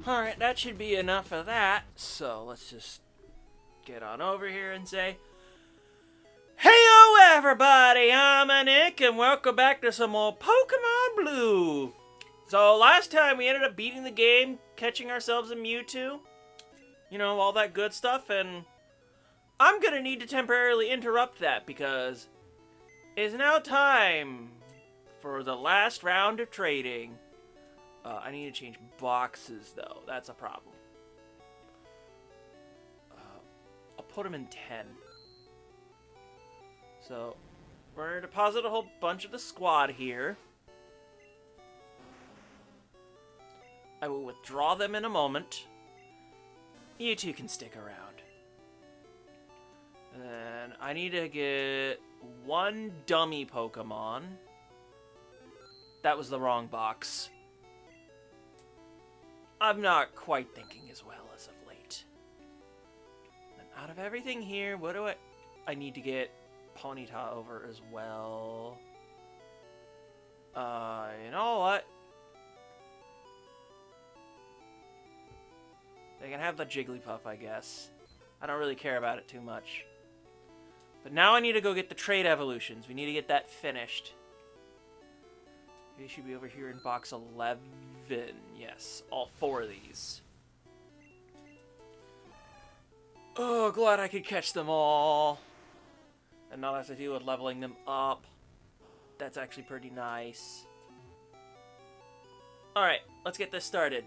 Alright, that should be enough of that. So let's just get on over here and say, Heyo everybody, I'm Nick and welcome back to some more Pokemon Blue. So last time we ended up beating the game, catching ourselves a Mewtwo. You know, all that good stuff, and I'm gonna need to temporarily interrupt that because it's now time for the last round of trading. I need to change boxes, though. That's a problem. I'll put them in 10. So, we're going to deposit a whole bunch of the squad here. I will withdraw them in a moment. You two can stick around. And then I need to get one dummy Pokemon. That was the wrong box. I'm not quite thinking as well as of late. And out of everything here, what do I need to get Ponyta over as well. You know what? They can have the Jigglypuff, I guess. I don't really care about it too much. But now I need to go get the trade evolutions. We need to get that finished. They should be over here in box 11. Yes, all 4 of these. Oh, glad I could catch them all. And not have to deal with leveling them up. That's actually pretty nice. Alright, let's get this started.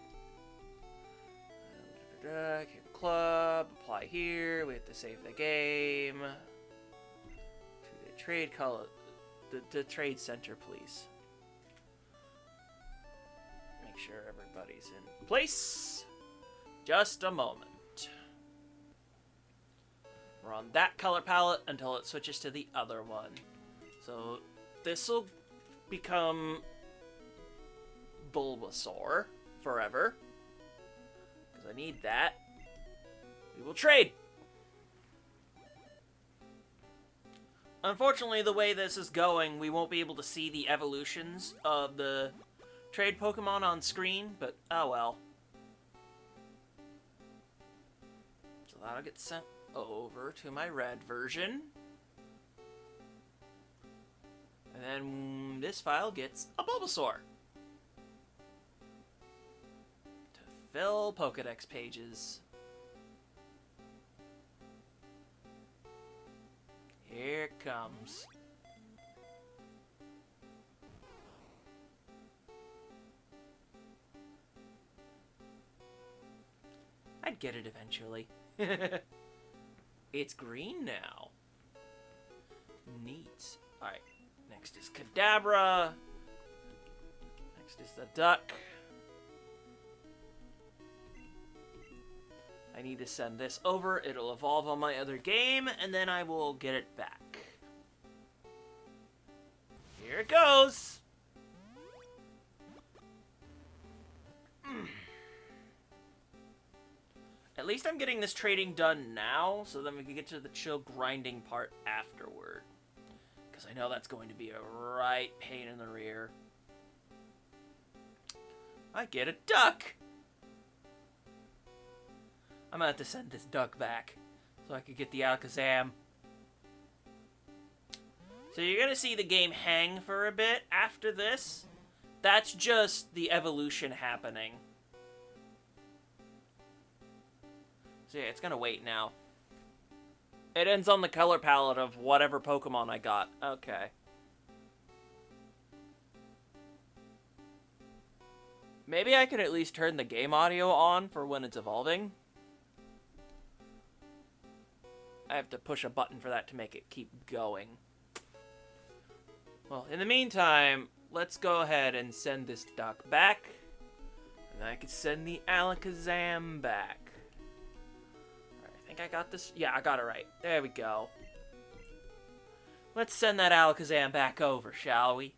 Cable Club, apply here. We have to save the game. To the trade color, the trade center, please. Make sure everybody's in place. Just a moment. We're on that color palette until it switches to the other one. So this will become Bulbasaur forever. Because I need that. We will trade. Unfortunately, the way this is going, we won't be able to see the evolutions of the trade Pokemon on screen, but oh well. So that'll get sent over to my red version. And then this file gets a Bulbasaur. To fill Pokedex pages. Here it comes. I'd get it eventually. It's green now. Neat. Alright, next is Kadabra. Next is the duck. I need to send this over. It'll evolve on my other game, and then I will get it back. Here it goes. At least I'm getting this trading done now, so then we can get to the chill grinding part afterward. Because I know that's going to be a right pain in the rear. I get a duck! I'm gonna have to send this duck back, so I could get the Alakazam. So you're gonna see the game hang for a bit after this. That's just the evolution happening. So yeah, it's gonna wait now. It ends on the color palette of whatever Pokemon I got. Okay. Maybe I could at least turn the game audio on for when it's evolving. I have to push a button for that to make it keep going. Well, in the meantime, let's go ahead and send this duck back. And then I can send the Alakazam back. I think I got this. Yeah, I got it right. There we go. Let's send that Alakazam back over, shall we?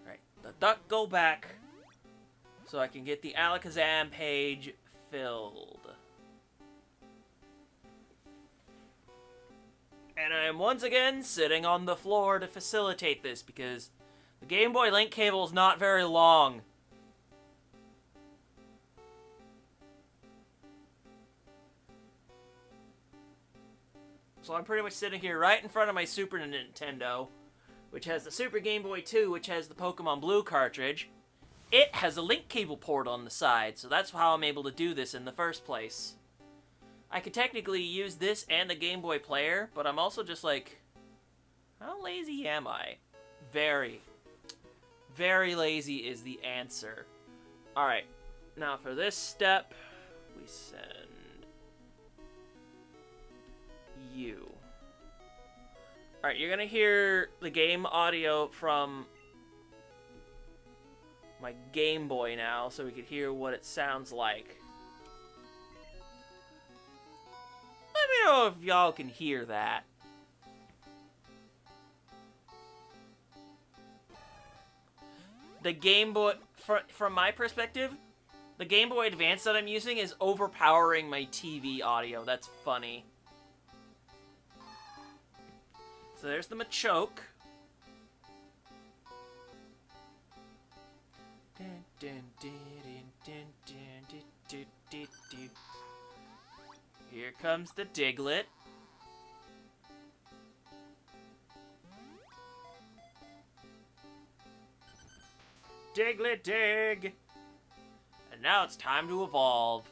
Alright, the duck go back so I can get the Alakazam page filled. And I am once again sitting on the floor to facilitate this because The Game Boy link cable is not very long. So I'm pretty much sitting here right in front of my Super Nintendo, which has the Super Game Boy 2, which has the Pokemon Blue cartridge. It has a link cable port on the side, so that's how I'm able to do this in the first place. I could technically use this and the Game Boy player, but I'm also just like, how lazy am I? Very, very lazy is the answer. Alright, now for this step, we send you. Alright, you're gonna hear the game audio from my Game Boy now, so we could hear what it sounds like. Let me know if y'all can hear that. The Game Boy, from my perspective, the Game Boy Advance that I'm using is overpowering my TV audio. That's funny. So there's the Machoke. Here comes the Diglett. Diglett dig! And now it's time to evolve.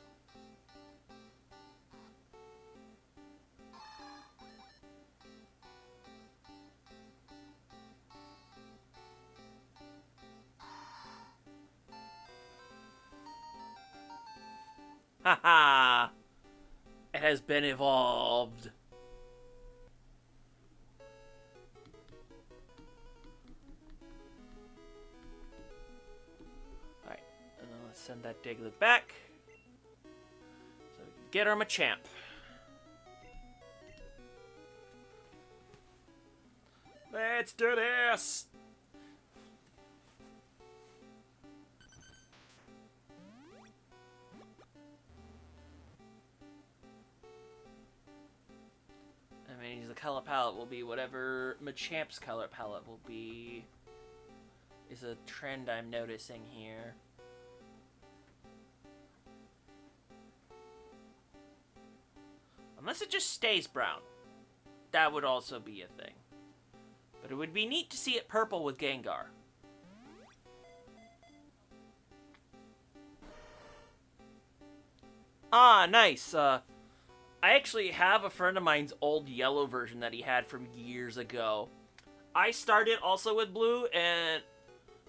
Haha! It has been evolved. Alright, and then let's send that Diglett back. So we can get our Machamp. Let's do this! I mean, the color palette will be whatever Machamp's color palette will be. Is a trend I'm noticing here. Unless it just stays brown. That would also be a thing. But it would be neat to see it purple with Gengar. Ah, nice. I actually have a friend of mine's old yellow version that he had from years ago. I started also with blue, and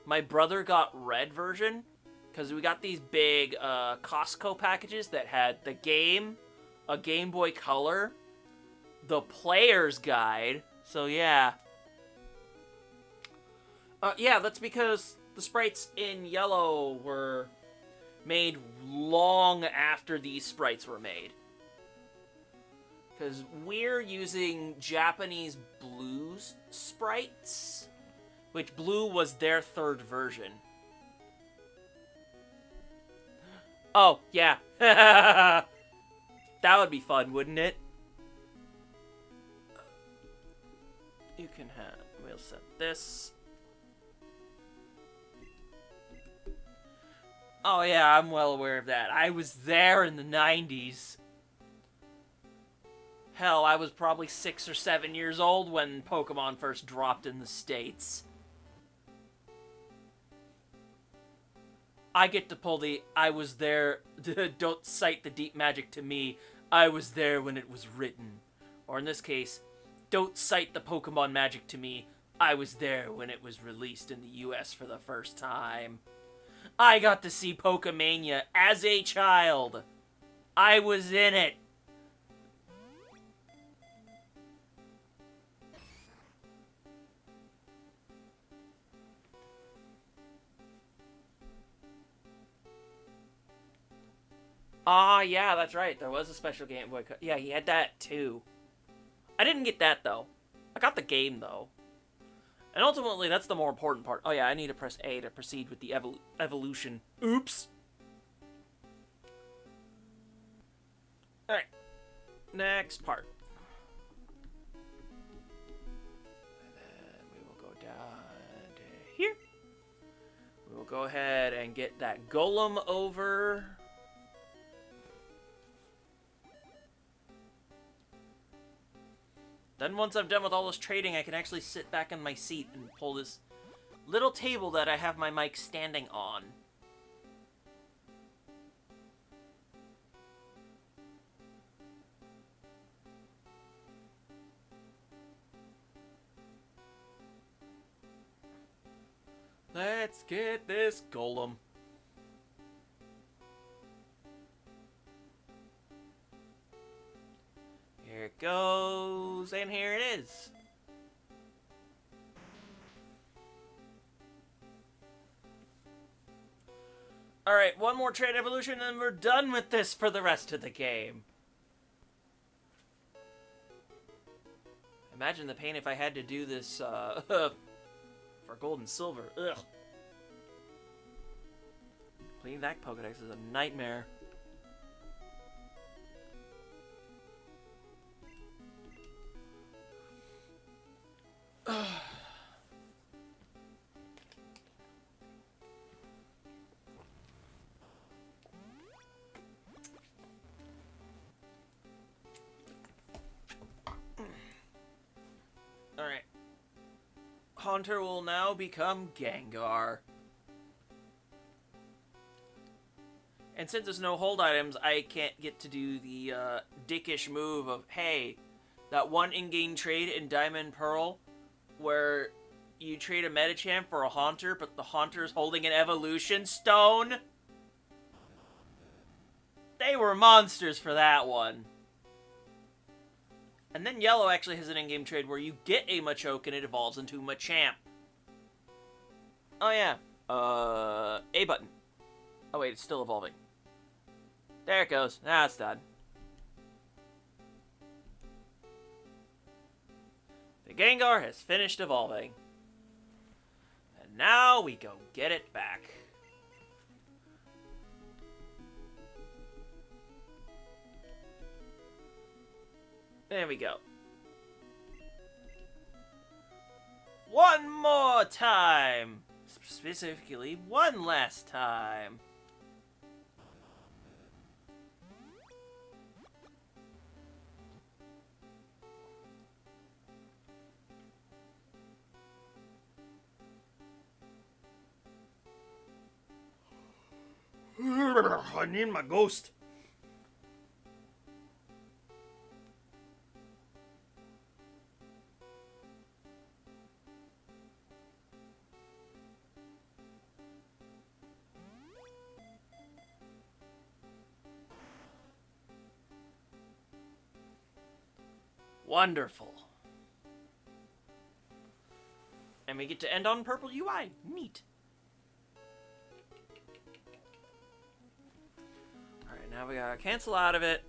my brother got red version, because we got these big Costco packages that had the game, a Game Boy Color, the player's guide, so yeah. Yeah, that's because the sprites in yellow were made long after these sprites were made. Because we're using Japanese Blue's sprites, which Blue was their third version. Oh, yeah. That would be fun, wouldn't it? You can have... We'll set this. Oh, yeah, I'm well aware of that. I was there in the 90s. Hell, I was probably 6 or 7 years old when Pokemon first dropped in the States. I get to pull the I was there, don't cite the deep magic to me, I was there when it was written. Or in this case, don't cite the Pokemon magic to me, I was there when it was released in the US for the first time. I got to see Pokemania as a child. I was in it. Ah, yeah, that's right. There was a special Game Boy. Yeah, he had that too. I didn't get that though. I got the game though. And ultimately, that's the more important part. Oh yeah, I need to press A to proceed with the evolution. Oops. Alright. Next part. And then we will go down to here. and get that golem over. Then once I'm done with all this trading, I can actually sit back in my seat and pull this little table that I have my mic standing on. Let's get this golem. Here it goes, and here it is. Alright, one more trade evolution and we're done with this for the rest of the game. Imagine the pain if I had to do this for gold and silver. Ugh. Playing that Pokedex is a nightmare. Alright. Haunter will now become Gengar. And since there's no hold items, I can't get to do the dickish move of, hey, that one in-game trade in Diamond Pearl where you trade a Medicham for a Haunter, but the Haunter's holding an Evolution Stone. They were monsters for that one. And then Yellow actually has an in-game trade where you get a Machoke and it evolves into Machamp. Oh yeah, A button. Oh wait, it's still evolving. There it goes. Now it's done. The Gengar has finished evolving. And now we go get it back. There we go. One more time! Specifically, one last time. I need my ghost. Wonderful. And we get to end on purple UI. Neat. Alright, now we gotta cancel out of it.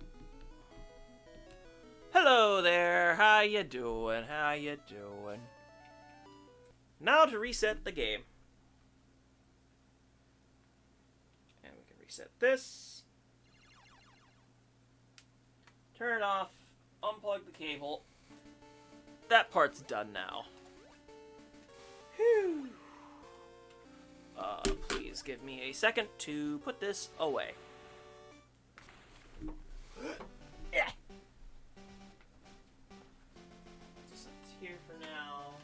Hello there. How you doing? How you doing? Now to reset the game. And we can reset this. Turn it off. Unplug the cable. That part's done now. Whew. Please give me a second to put this away. Yeah. Just it's here for now.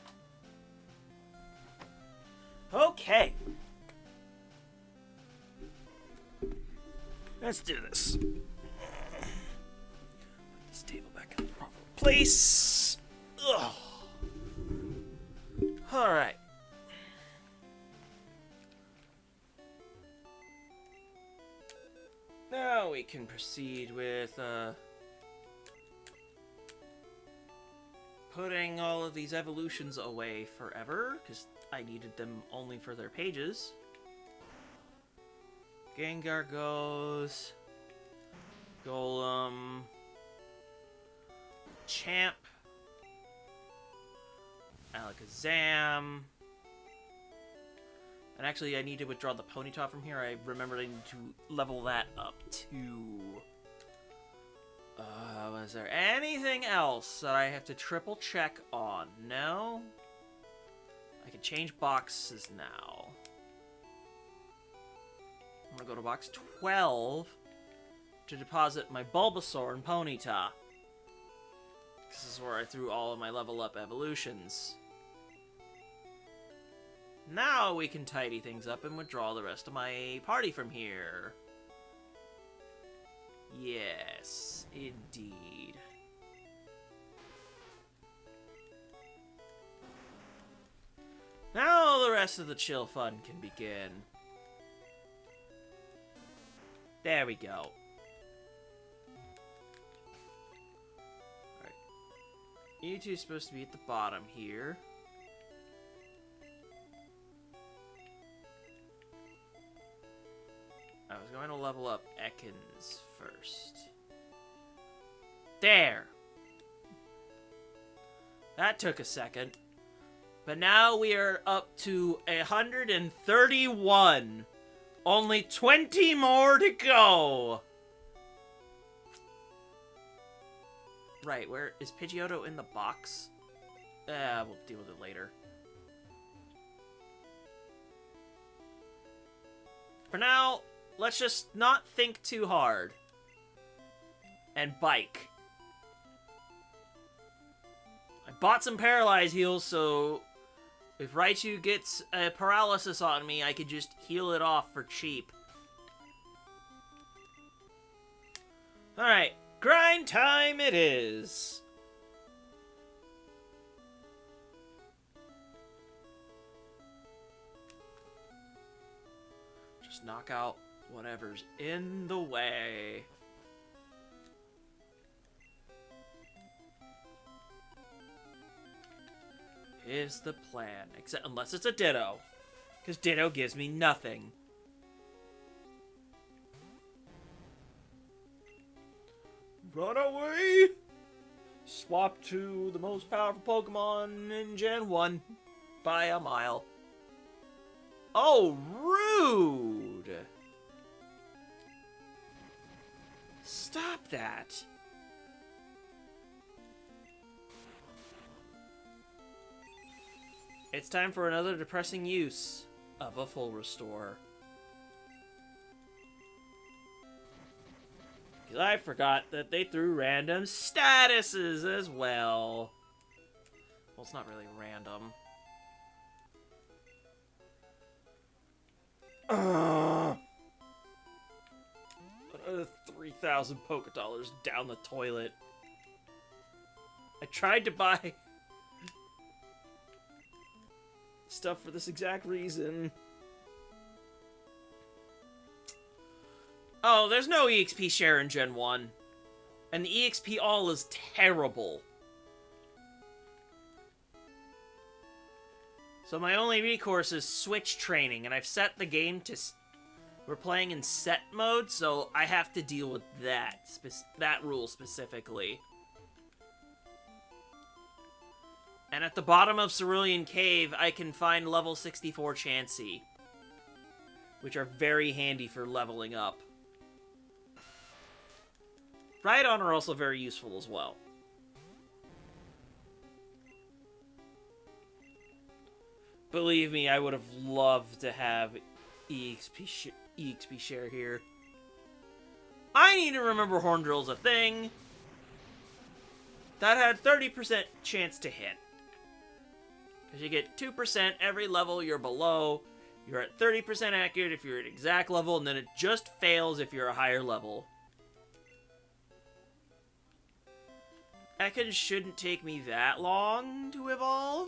Okay. Let's do this. Table back in the proper place. Ugh. All right. Now we can proceed with putting all of these evolutions away forever, because I needed them only for their pages. Gengar goes. Golem. Champ, Alakazam, and actually I need to withdraw the Ponyta from here. I remembered I need to level that up too. Was there anything else that I have to triple check on? No? I can change boxes now. I'm gonna go to box 12 to deposit my Bulbasaur and Ponyta. This is where I threw all of my level up evolutions. Now we can tidy things up and withdraw the rest of my party from here. Yes, indeed. Now the rest of the chill fun can begin. There we go. Alright. You two are supposed to be at the bottom here. I was going to level up Ekans first. There! That took a second. But now we are up to 131. Only 20 more to go. Right, where is Pidgeotto in the box? We'll deal with it later. For now, let's just not think too hard. And bike. I bought some Paralyze heals, so if Raichu gets a paralysis on me, I could just heal it off for cheap. Alright, grind time it is. Just knock out whatever's in the way. Is the plan. Except unless it's a Ditto. Because Ditto gives me nothing. Run away! Swap to the most powerful Pokemon in Gen 1 by a mile. Oh, rude! Stop that. It's time for another depressing use of a full restore. Because I forgot that they threw random statuses as well. Well, it's not really random. Another 3,000 Pokédollars down the toilet. I tried to buy stuff for this exact reason. Oh, there's no EXP share in Gen 1. And the EXP all is terrible. So my only recourse is switch training, and I've set the game to... We're playing in set mode, so I have to deal with that rule specifically. And at the bottom of Cerulean Cave, I can find level 64 Chansey, which are very handy for leveling up. Rhydon are also very useful as well. Believe me, I would have loved to have EXP share here. I need to remember Horn Drill's a thing. That had 30% chance to hit. Because you get 2% every level you're below. You're at 30% accurate if you're at exact level, and then it just fails if you're a higher level. Ekans shouldn't take me that long to evolve.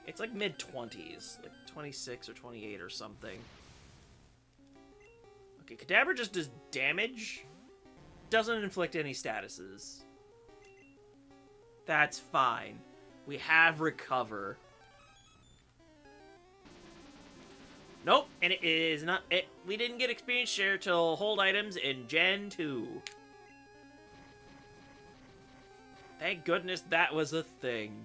It's like mid-20s, like 26 or 28 or something. Okay, Kadabra just does damage. Doesn't inflict any statuses. That's fine. We have Recover. Nope, and it is not... we didn't get experience share till hold items in Gen 2. Thank goodness that was a thing.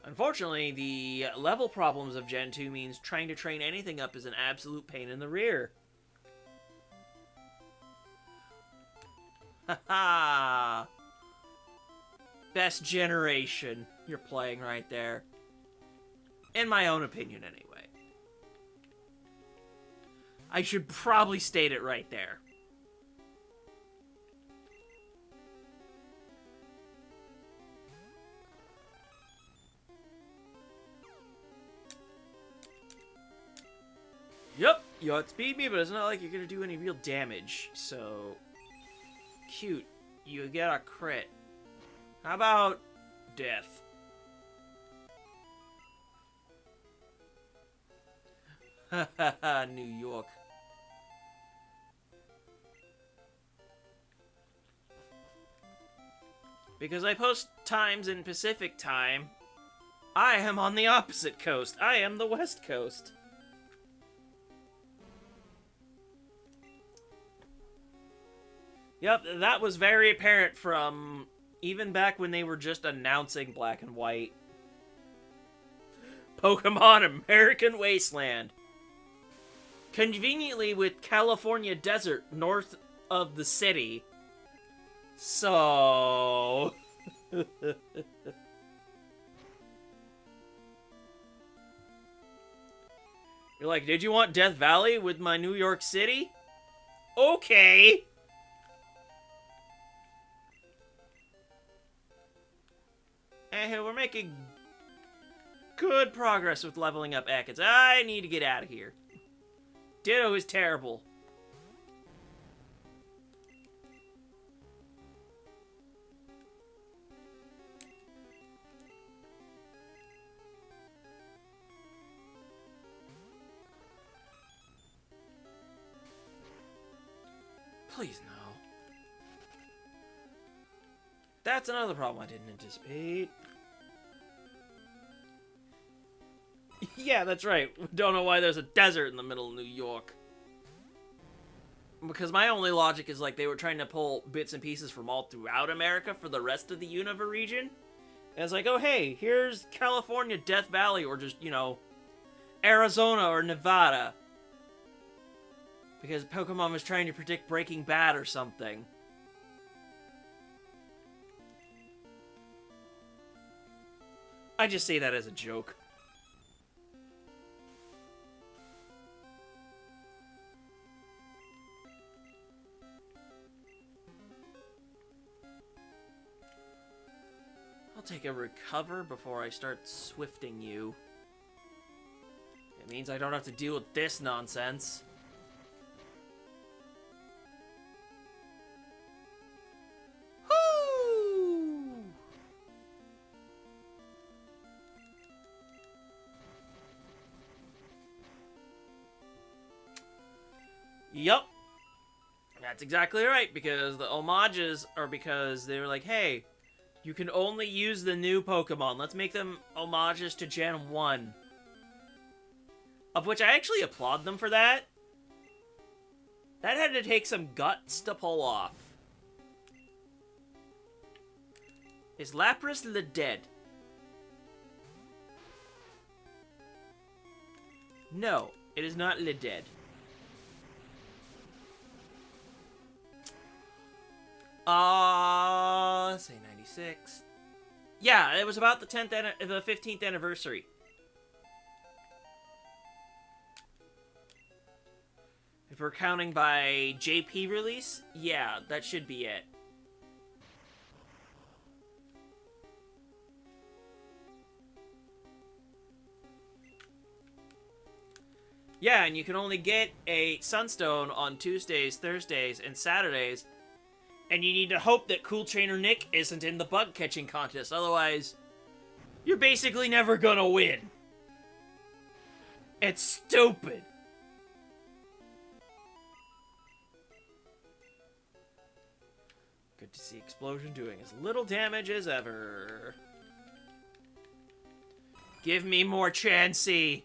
Unfortunately, the level problems of Gen 2 means trying to train anything up is an absolute pain in the rear. Haha! Best generation you're playing right there. In my own opinion, anyway. I should probably state it right there. Yep, you outspeed me, but it's not like you're gonna do any real damage, so... Cute. You get a crit. How about... death? Hahaha, New York. Because I post times in Pacific time, I am on the opposite coast. I am the West Coast. Yep, that was very apparent from even back when they were just announcing Black and White. Pokemon American Wasteland. Conveniently with California desert north of the city. So... You're like, did you want Death Valley with my New York City? Okay. And we're making good progress with leveling up Ekans. I need to get out of here. Ditto is terrible. Please, no. That's another problem I didn't anticipate. Yeah, that's right. We don't know why there's a desert in the middle of New York. Because my only logic is like they were trying to pull bits and pieces from all throughout America for the rest of the Unova region. And it's like, oh hey, here's California, Death Valley, or just, you know, Arizona or Nevada. Because Pokemon was trying to predict Breaking Bad or something. I just say that as a joke. I'll take a recover before I start swifting you. It means I don't have to deal with this nonsense. Yup. That's exactly right, because the homages are because they were like, hey, you can only use the new Pokemon. Let's make them homages to Gen 1. Of which I actually applaud them for that. That had to take some guts to pull off. Is Lapras dead? No, it is not dead. Let's say 96. Yeah, it was about the 15th anniversary. If we're counting by JP release, yeah, that should be it. Yeah, and you can only get a Sunstone on Tuesdays, Thursdays, and Saturdays. And you need to hope that Cool Trainer Nick isn't in the bug catching contest. Otherwise, you're basically never gonna win. It's stupid. Good to see Explosion doing as little damage as ever. Give me more Chansey.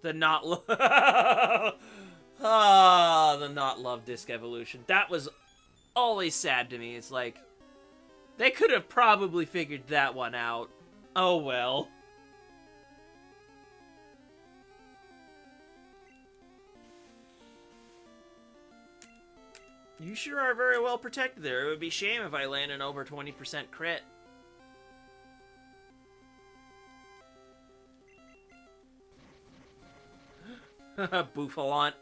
The not love the not love disc evolution. That was always sad to me. It's like they could have probably figured that one out. Oh well. You sure are very well protected there. It would be a shame if I land an over 20% crit. Bouffalant.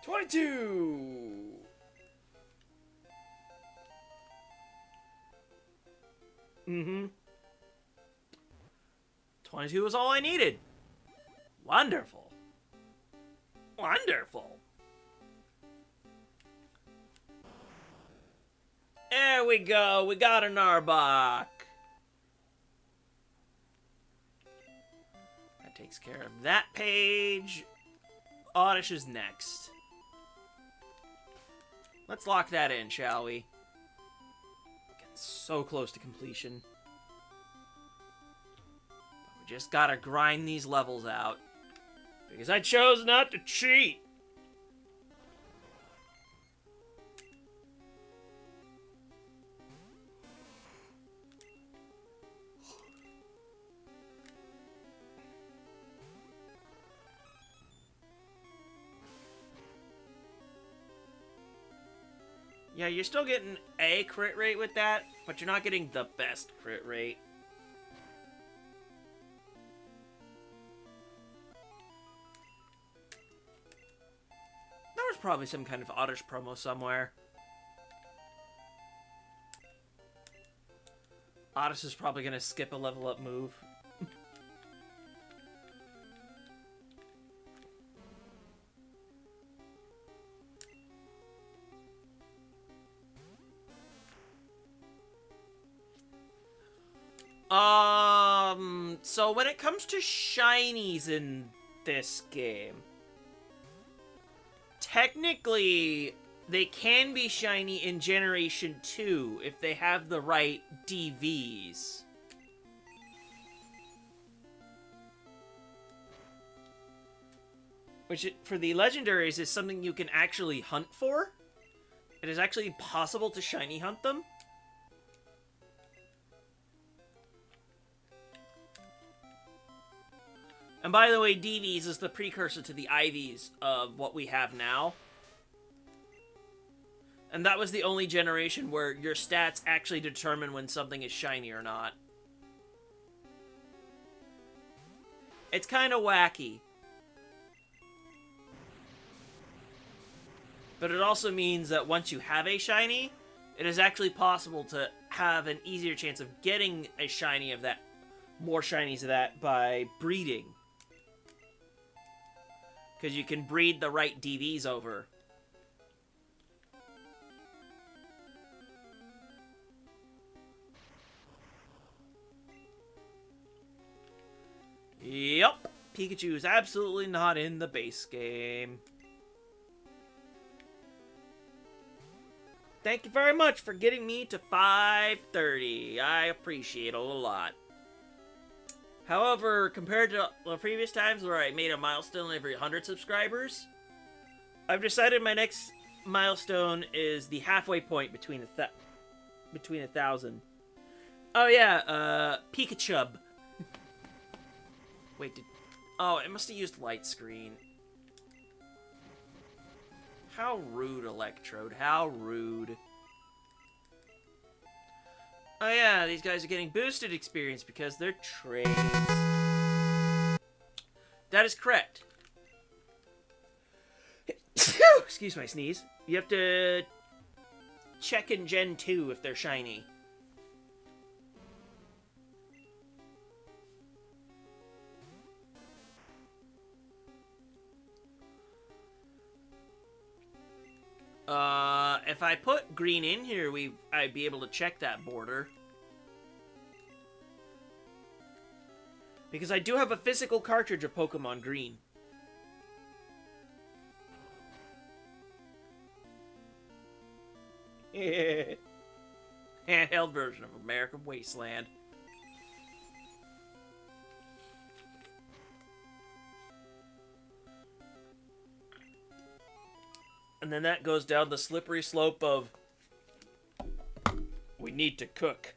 $22. Mm-hmm. 22 was all I needed. Wonderful. Wonderful. There we go. We got an Arbok. That takes care of that page. Oddish is next. Let's lock that in, shall we? Getting so close to completion. But we just gotta grind these levels out. Because I chose not to cheat. Yeah, you're still getting a crit rate with that, but you're not getting the best crit rate. There was probably some kind of Oddish promo somewhere. Oddish is probably going to skip a level up move. So when it comes to shinies in this game, technically, they can be shiny in Generation 2 if they have the right DVs. Which, for the legendaries, is something you can actually hunt for. It is actually possible to shiny hunt them. And by the way, DVs is the precursor to the IVs of what we have now. And that was the only generation where your stats actually determine when something is shiny or not. It's kind of wacky. But it also means that once you have a shiny, it is actually possible to have an easier chance of getting a shiny of that, more shinies of that, by breeding. Because you can breed the right DVs over. Yup. Pikachu is absolutely not in the base game. Thank you very much for getting me to 530. I appreciate it a lot. However, compared to the previous times where I made a milestone every 100 subscribers, I've decided my next milestone is the halfway point between 1,000. Oh yeah, Pikachu. Wait, oh, it must have used light screen. How rude, Electrode. How rude. Oh yeah, these guys are getting boosted experience because they're trades. That is correct. Excuse my sneeze. You have to check in Gen 2 if they're shiny. If I put green in here, I'd be able to check that border. Because I do have a physical cartridge of Pokemon Green. Handheld version of American Wasteland. And then that goes down the slippery slope of we need to cook.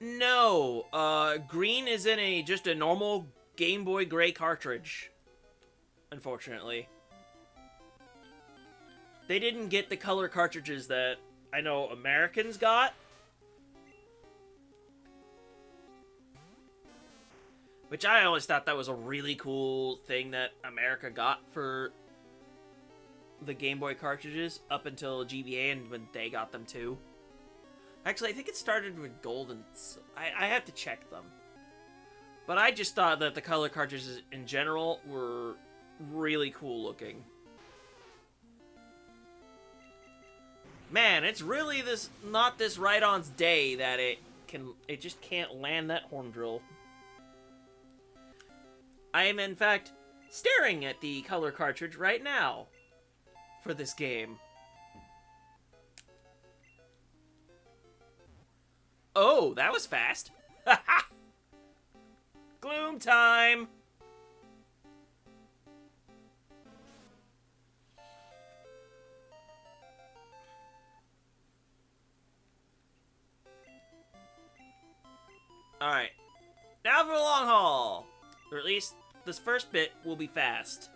No, green is in just a normal Game Boy Gray cartridge, unfortunately. They didn't get the color cartridges that I know Americans got. Which I always thought that was a really cool thing that America got for the Game Boy cartridges up until GBA and when they got them too. Actually, I think it started with gold and... I have to check them. But I just thought that the color cartridges in general were really cool looking. Man, it's really not this Rhydon's day that it just can't land that horn drill. I am, in fact, staring at the color cartridge right now for this game. Oh, that was fast. Gloom time! Alright. Now for the long haul! Or at least, this first bit will be fast.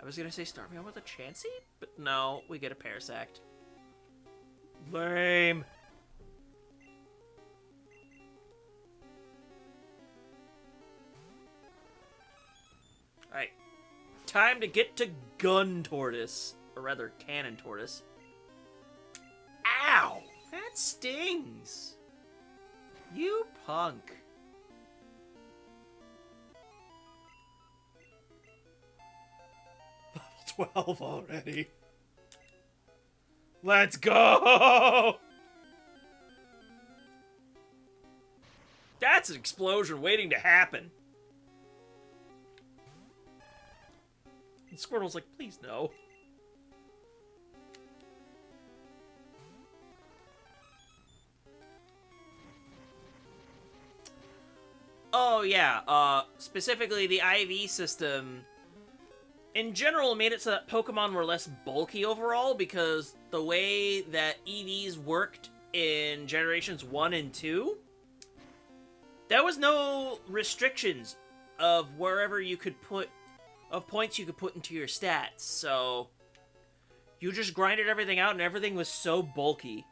I was gonna say start me on with a Chansey, but no, we get a Parasect. Lame! Alright. Time to get to Gun Tortoise. Or rather, Cannon Tortoise. Ow! That stings! You punk. Level 12 already. Let's go! That's an explosion waiting to happen. And Squirtle's like, please no. Oh yeah, specifically the IV system in general made it so that Pokemon were less bulky overall because the way that EVs worked in generations 1 and 2, there was no restrictions of wherever you could put, of points you could put into your stats, so you just grinded everything out and everything was so bulky.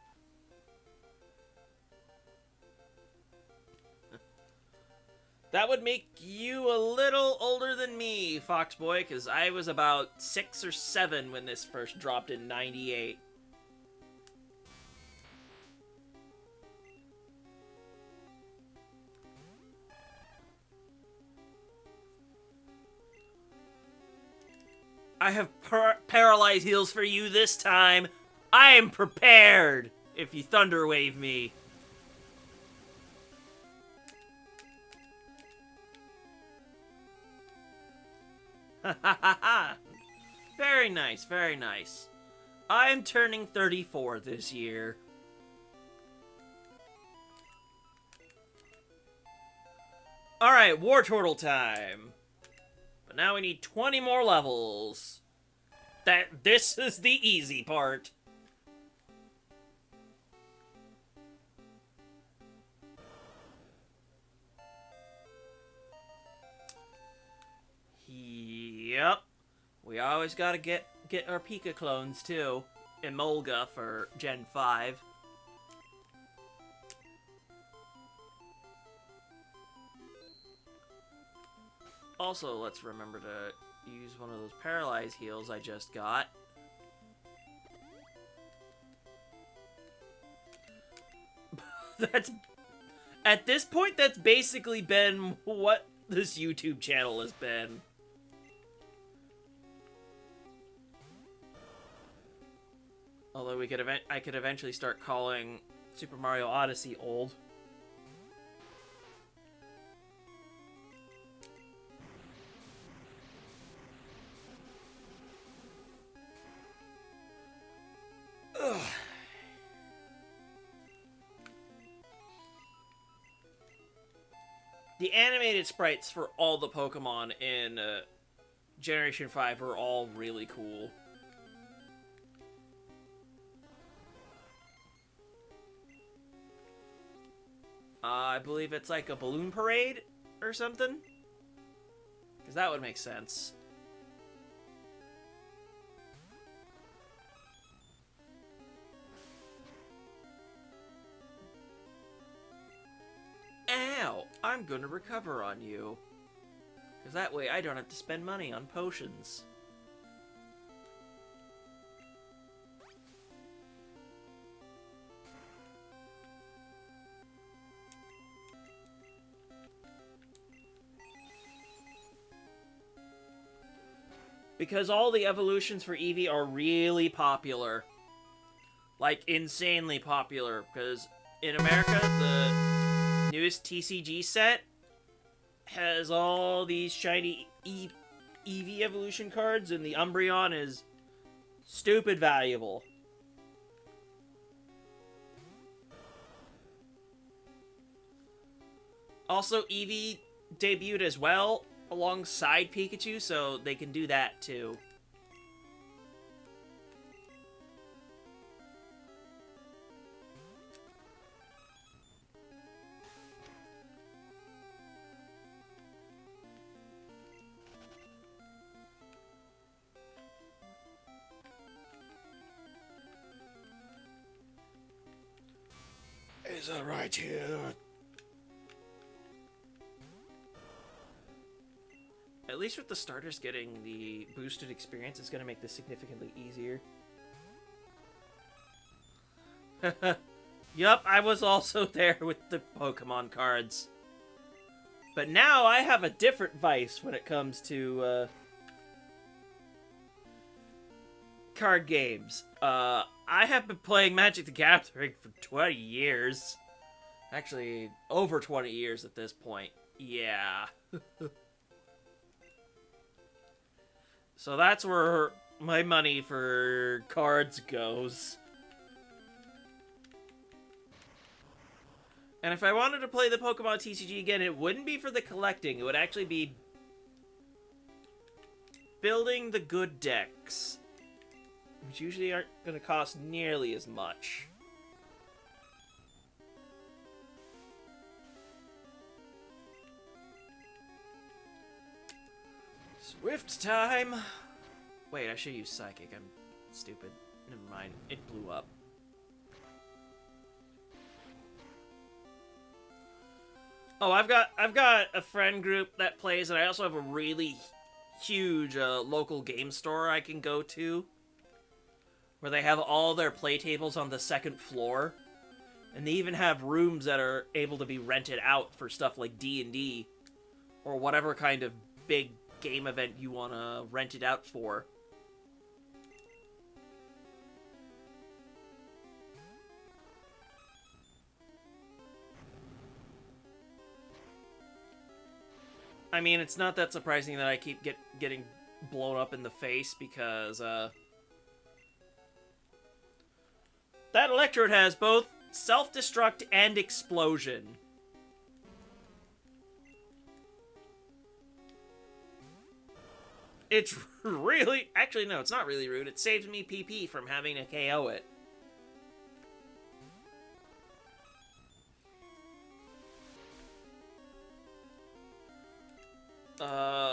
That would make you a little older than me, Foxboy, because I was about 6 or 7 when this first dropped in 98. I have paralyzed heals for you this time. I am prepared if you Thunder Wave me. Very nice, very nice. I'm turning 34 this year. Alright, War Turtle time. But now we need 20 more levels. This is the easy part. Yep. We always gotta get our Pika clones, too. Emolga for Gen 5. Also, let's remember to use one of those Paralyze heals I just got. At this point, that's basically been what this YouTube channel has been. Although I could eventually start calling Super Mario Odyssey old. Ugh. The animated sprites for all the Pokemon in Generation 5 are all really cool. I believe it's like a balloon parade or something. Because that would make sense. Ow! I'm gonna recover on you. Because that way I don't have to spend money on potions. Because all the evolutions for Eevee are really popular. Like, insanely popular. Because in America, the newest TCG set has all these shiny Eevee evolution cards, and the Umbreon is stupid valuable. Also, Eevee debuted as well alongside Pikachu, so they can do that too. Is that right here? At least with the starters getting the boosted experience, it's going to make this significantly easier. Yup, I was also there with the Pokemon cards. But now I have a different vice when it comes to card games. I have been playing Magic the Gathering for 20 years. Actually, over 20 years at this point. Yeah. So that's where my money for cards goes. And if I wanted to play the Pokemon TCG again, it wouldn't be for the collecting. It would actually be building the good decks, which usually aren't going to cost nearly as much. Swift time! Wait, I should use Psychic. I'm stupid. Never mind. It blew up. Oh, I've got a friend group that plays, and I also have a really huge local game store I can go to, where they have all their play tables on the second floor, and they even have rooms that are able to be rented out for stuff like D&D, or whatever kind of big game event you want to rent it out for. I mean, it's not that surprising that I keep getting blown up in the face, because that Electrode has both self-destruct and explosion. It's really... Actually, no, it's not really rude. It saves me PP from having to KO it.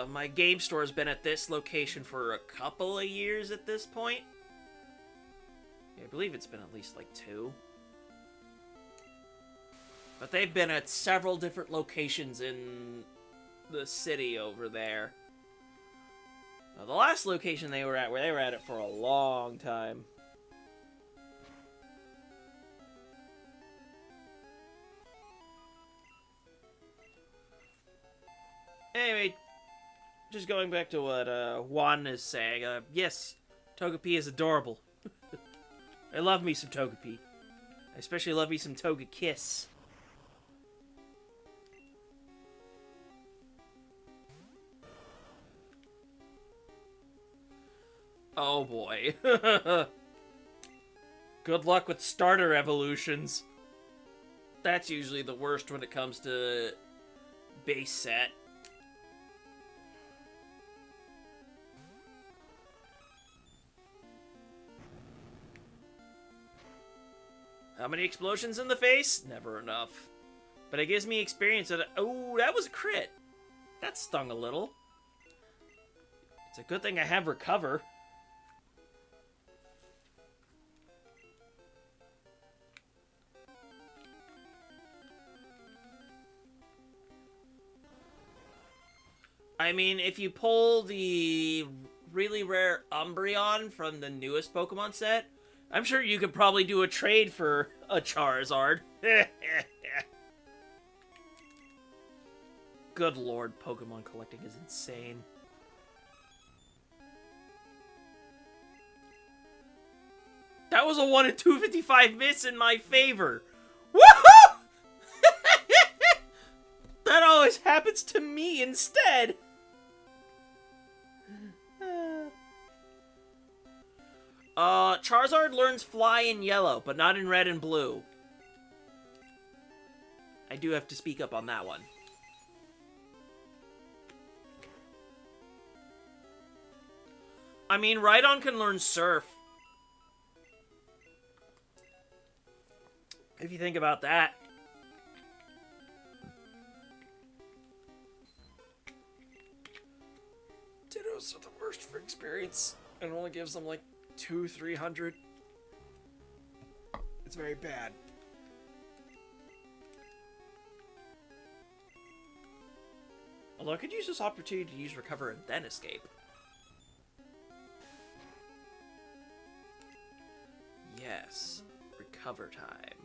My game store's been at this location for a couple of years at this point. Yeah, I believe it's been at least like 2. But they've been at several different locations in the city over there. Now, the last location they were at it for a long time. Anyway, just going back to what Juan is saying. Yes, Togepi is adorable. I love me some Togepi. I especially love me some Togekiss. Oh boy. Good luck with starter evolutions. That's usually the worst when it comes to base set. How many explosions in the face? Never enough. But it gives me experience at oh, that was a crit. That stung a little. It's a good thing I have Recover. I mean, if you pull the really rare Umbreon from the newest Pokemon set, I'm sure you could probably do a trade for a Charizard. Good lord, Pokemon collecting is insane. That was a 1 in 255 miss in my favor. Woohoo! That always happens to me instead. Charizard learns Fly in yellow, but not in red and blue. I do have to speak up on that one. I mean, Rhydon can learn Surf. If you think about that. Dittos are the worst for experience. It only gives them like 200-300. It's very bad. Although I could use this opportunity to use Recover and then Escape. Yes. Recover time.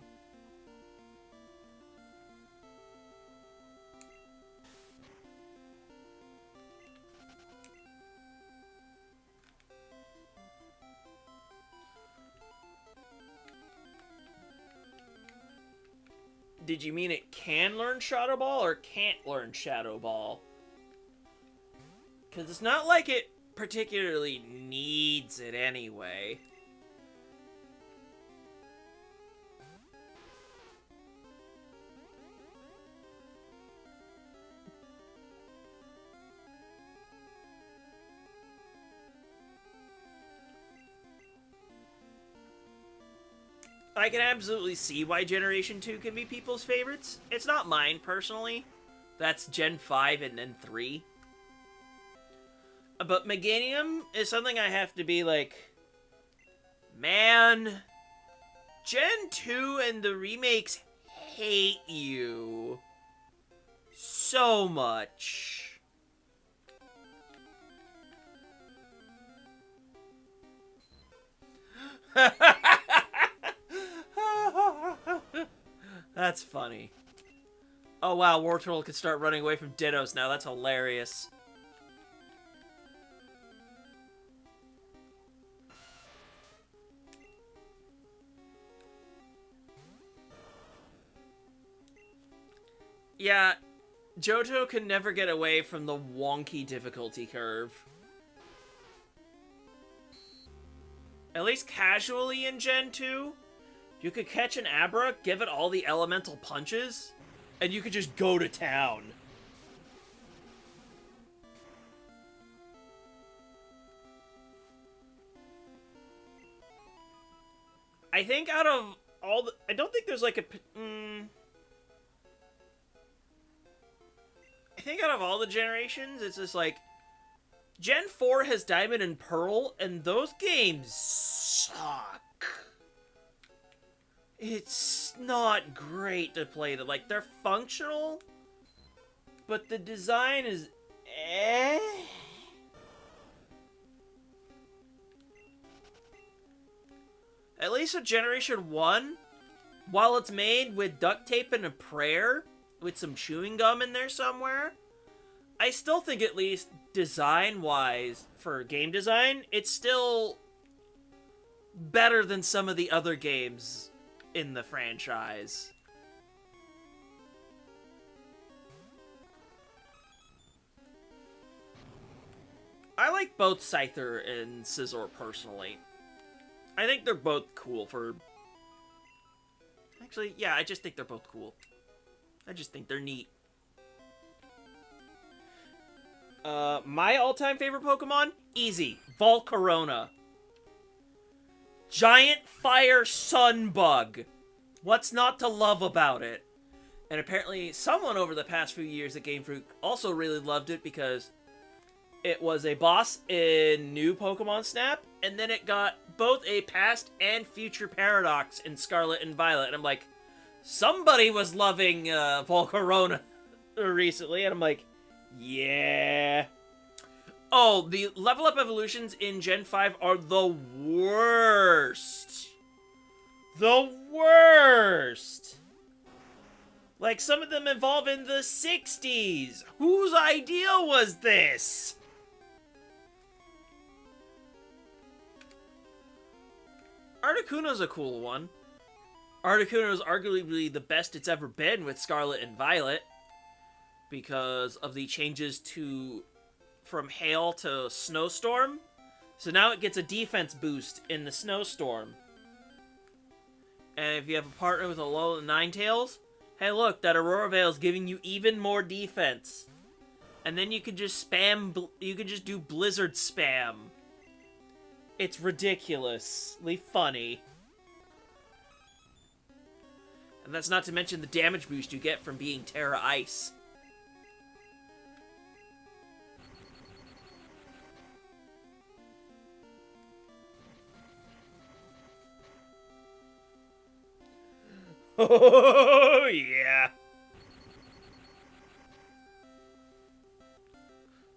Did you mean it can learn Shadow Ball or can't learn Shadow Ball? Because it's not like it particularly needs it anyway. I can absolutely see why Generation 2 can be people's favorites. It's not mine, personally. That's Gen 5 and then 3. But Meganium is something I have to be like... Man... Gen 2 and the remakes hate you. So much. That's funny. Oh wow, Wartortle can start running away from Dittos now. That's hilarious. Yeah, Johto can never get away from the wonky difficulty curve. At least casually in Gen 2. You could catch an Abra, give it all the elemental punches, and you could just go to town. I think out of all the... I don't think there's like a... I think out of all the generations, it's just like... Gen 4 has Diamond and Pearl, and those games suck. It's not great to play them. Like, they're functional, but the design is eh. At least with Generation 1, while it's made with duct tape and a prayer, with some chewing gum in there somewhere, I still think at least design-wise, for game design, it's still better than some of the other games in the franchise. I like both Scyther and Scizor personally. I think they're both cool for... Actually, yeah, I just think they're both cool. I just think they're neat. My all-time favorite Pokemon? Easy. Volcarona. Giant fire sun bug. What's not to love about it? And apparently someone over the past few years at Game Freak also really loved it because it was a boss in new Pokemon Snap, and then it got both a past and future paradox in Scarlet and Violet. And I'm like, somebody was loving Volcarona recently, and I'm like, Yeah. Oh, the level up evolutions in Gen 5 are the worst. The worst. Like, some of them evolve in the 60s. Whose idea was this? Articuno's a cool one. Articuno is arguably the best it's ever been with Scarlet and Violet because of the changes from Hail to Snowstorm. So now it gets a defense boost in the Snowstorm. And if you have a partner with a low Ninetales, hey look, that Aurora Veil is giving you even more defense. And then you can just you can just do Blizzard spam. It's ridiculously funny. And that's not to mention the damage boost you get from being Terra Ice. Oh, yeah.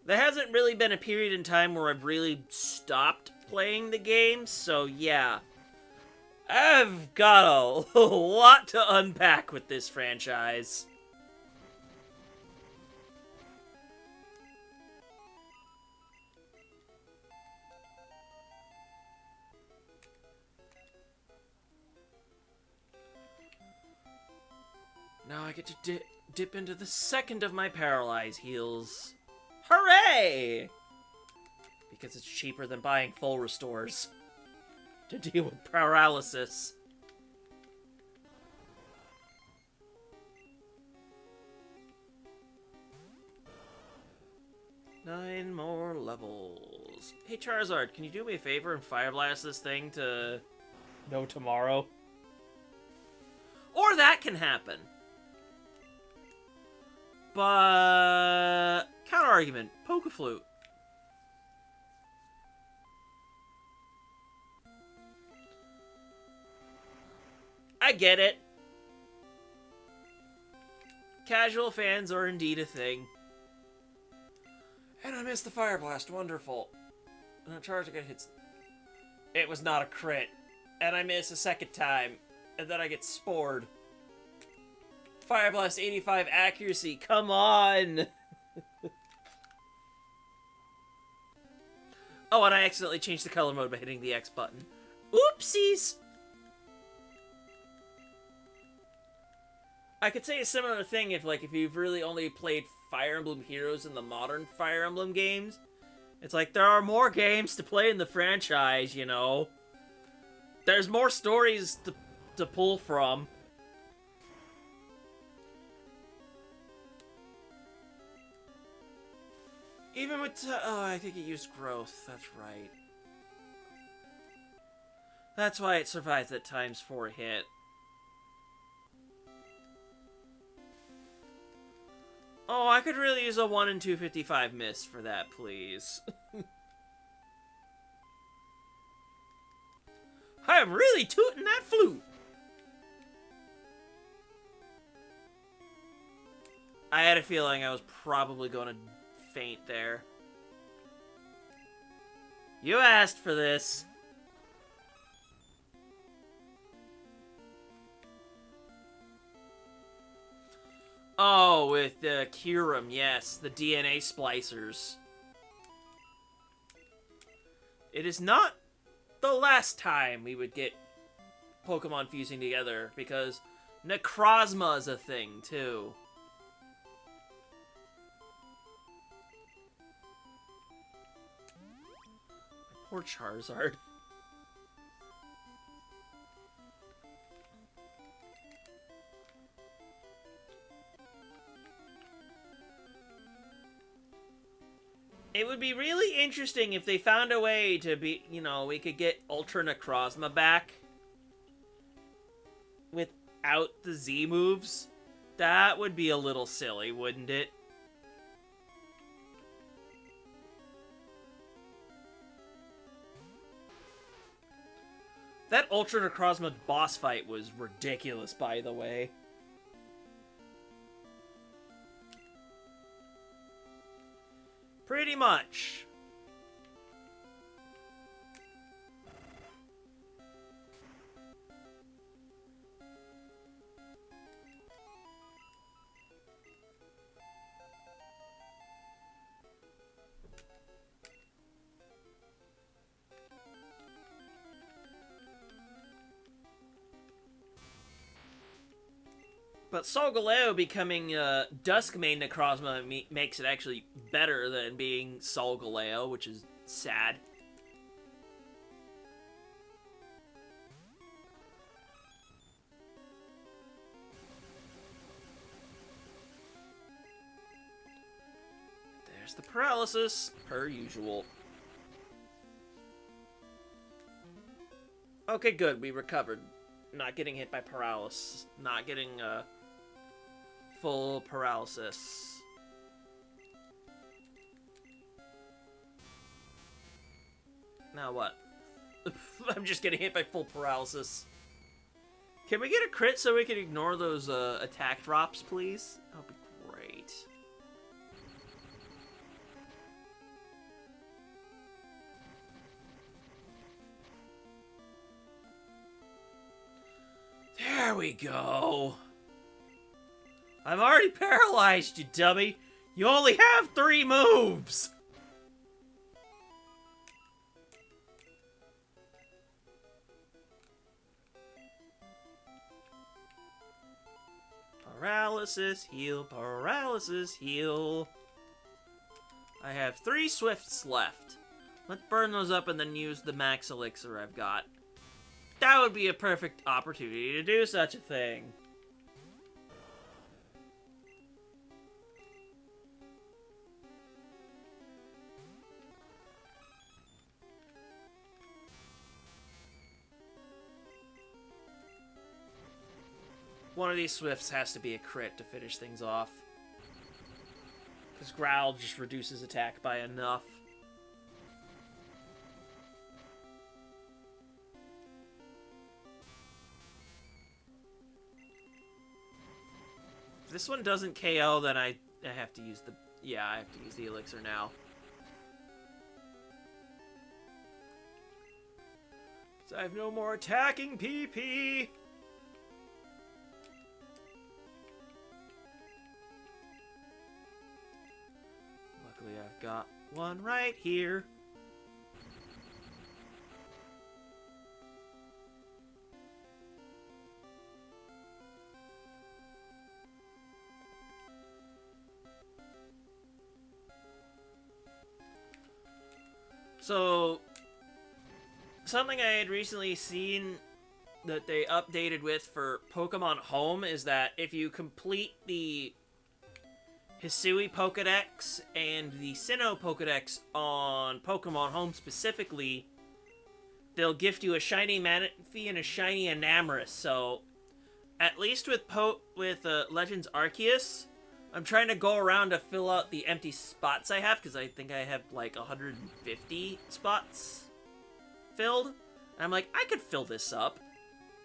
There hasn't really been a period in time where I've really stopped playing the game, so yeah. I've got a lot to unpack with this franchise. Now I get to dip into the second of my Paralyze heals. Hooray! Because it's cheaper than buying full restores to deal with paralysis. Nine more levels. Hey Charizard, can you do me a favor and Fire Blast this thing to no tomorrow? Or that can happen. But counter argument, Pokeflute. I get it. Casual fans are indeed a thing. And I missed the Fire Blast, wonderful. And I'm charged to get hits. It was not a crit. And I miss a second time. And then I get spored. Fire Blast 85 accuracy, come on! Oh, and I accidentally changed the color mode by hitting the X button. Oopsies! I could say a similar thing if you've really only played Fire Emblem Heroes in the modern Fire Emblem games. It's like, there are more games to play in the franchise, you know? There's more stories to pull from. Even with... oh, I think it used growth. That's right. That's why it survived that ×4 hit. Oh, I could really use a 1 in 255 miss for that, please. I am really tooting that flute! I had a feeling I was probably going to faint there. You asked for this. Oh, with the Kyurem, yes, the DNA splicers. It is not the last time we would get Pokemon fusing together, because Necrozma is a thing, too. Poor Charizard. It would be really interesting if they found a way to be, we could get Ultra Necrozma back without the Z moves. That would be a little silly, wouldn't it? That Ultra Necrozma boss fight was ridiculous, by the way. Pretty much. But Solgaleo becoming Duskmane Necrozma makes it actually better than being Solgaleo, which is sad. There's the paralysis, per usual. Okay, good, we recovered. Not getting hit by paralysis. Not getting, full paralysis. Now what? I'm just getting hit by full paralysis. Can we get a crit so we can ignore those attack drops, please? That would be great. There we go. I've already paralyzed you, dummy. You only have 3 moves. Paralysis, heal, paralysis, heal. I have 3 Swifts left. Let's burn those up and then use the max elixir I've got. That would be a perfect opportunity to do such a thing. One of these Swifts has to be a crit to finish things off. Because Growl just reduces attack by enough. If this one doesn't KO, then I have to use the... Yeah, I have to use the elixir now. So I have no more attacking PP! Luckily, I've got one right here. So, something I had recently seen that they updated with for Pokemon Home is that if you complete the Hisui Pokedex and the Sinnoh Pokedex on Pokemon Home specifically, they'll gift you a shiny Manaphy and a shiny Enamorus. So, at least with Legends Arceus, I'm trying to go around to fill out the empty spots I have, because I think I have like 150 spots filled. And I'm like, I could fill this up.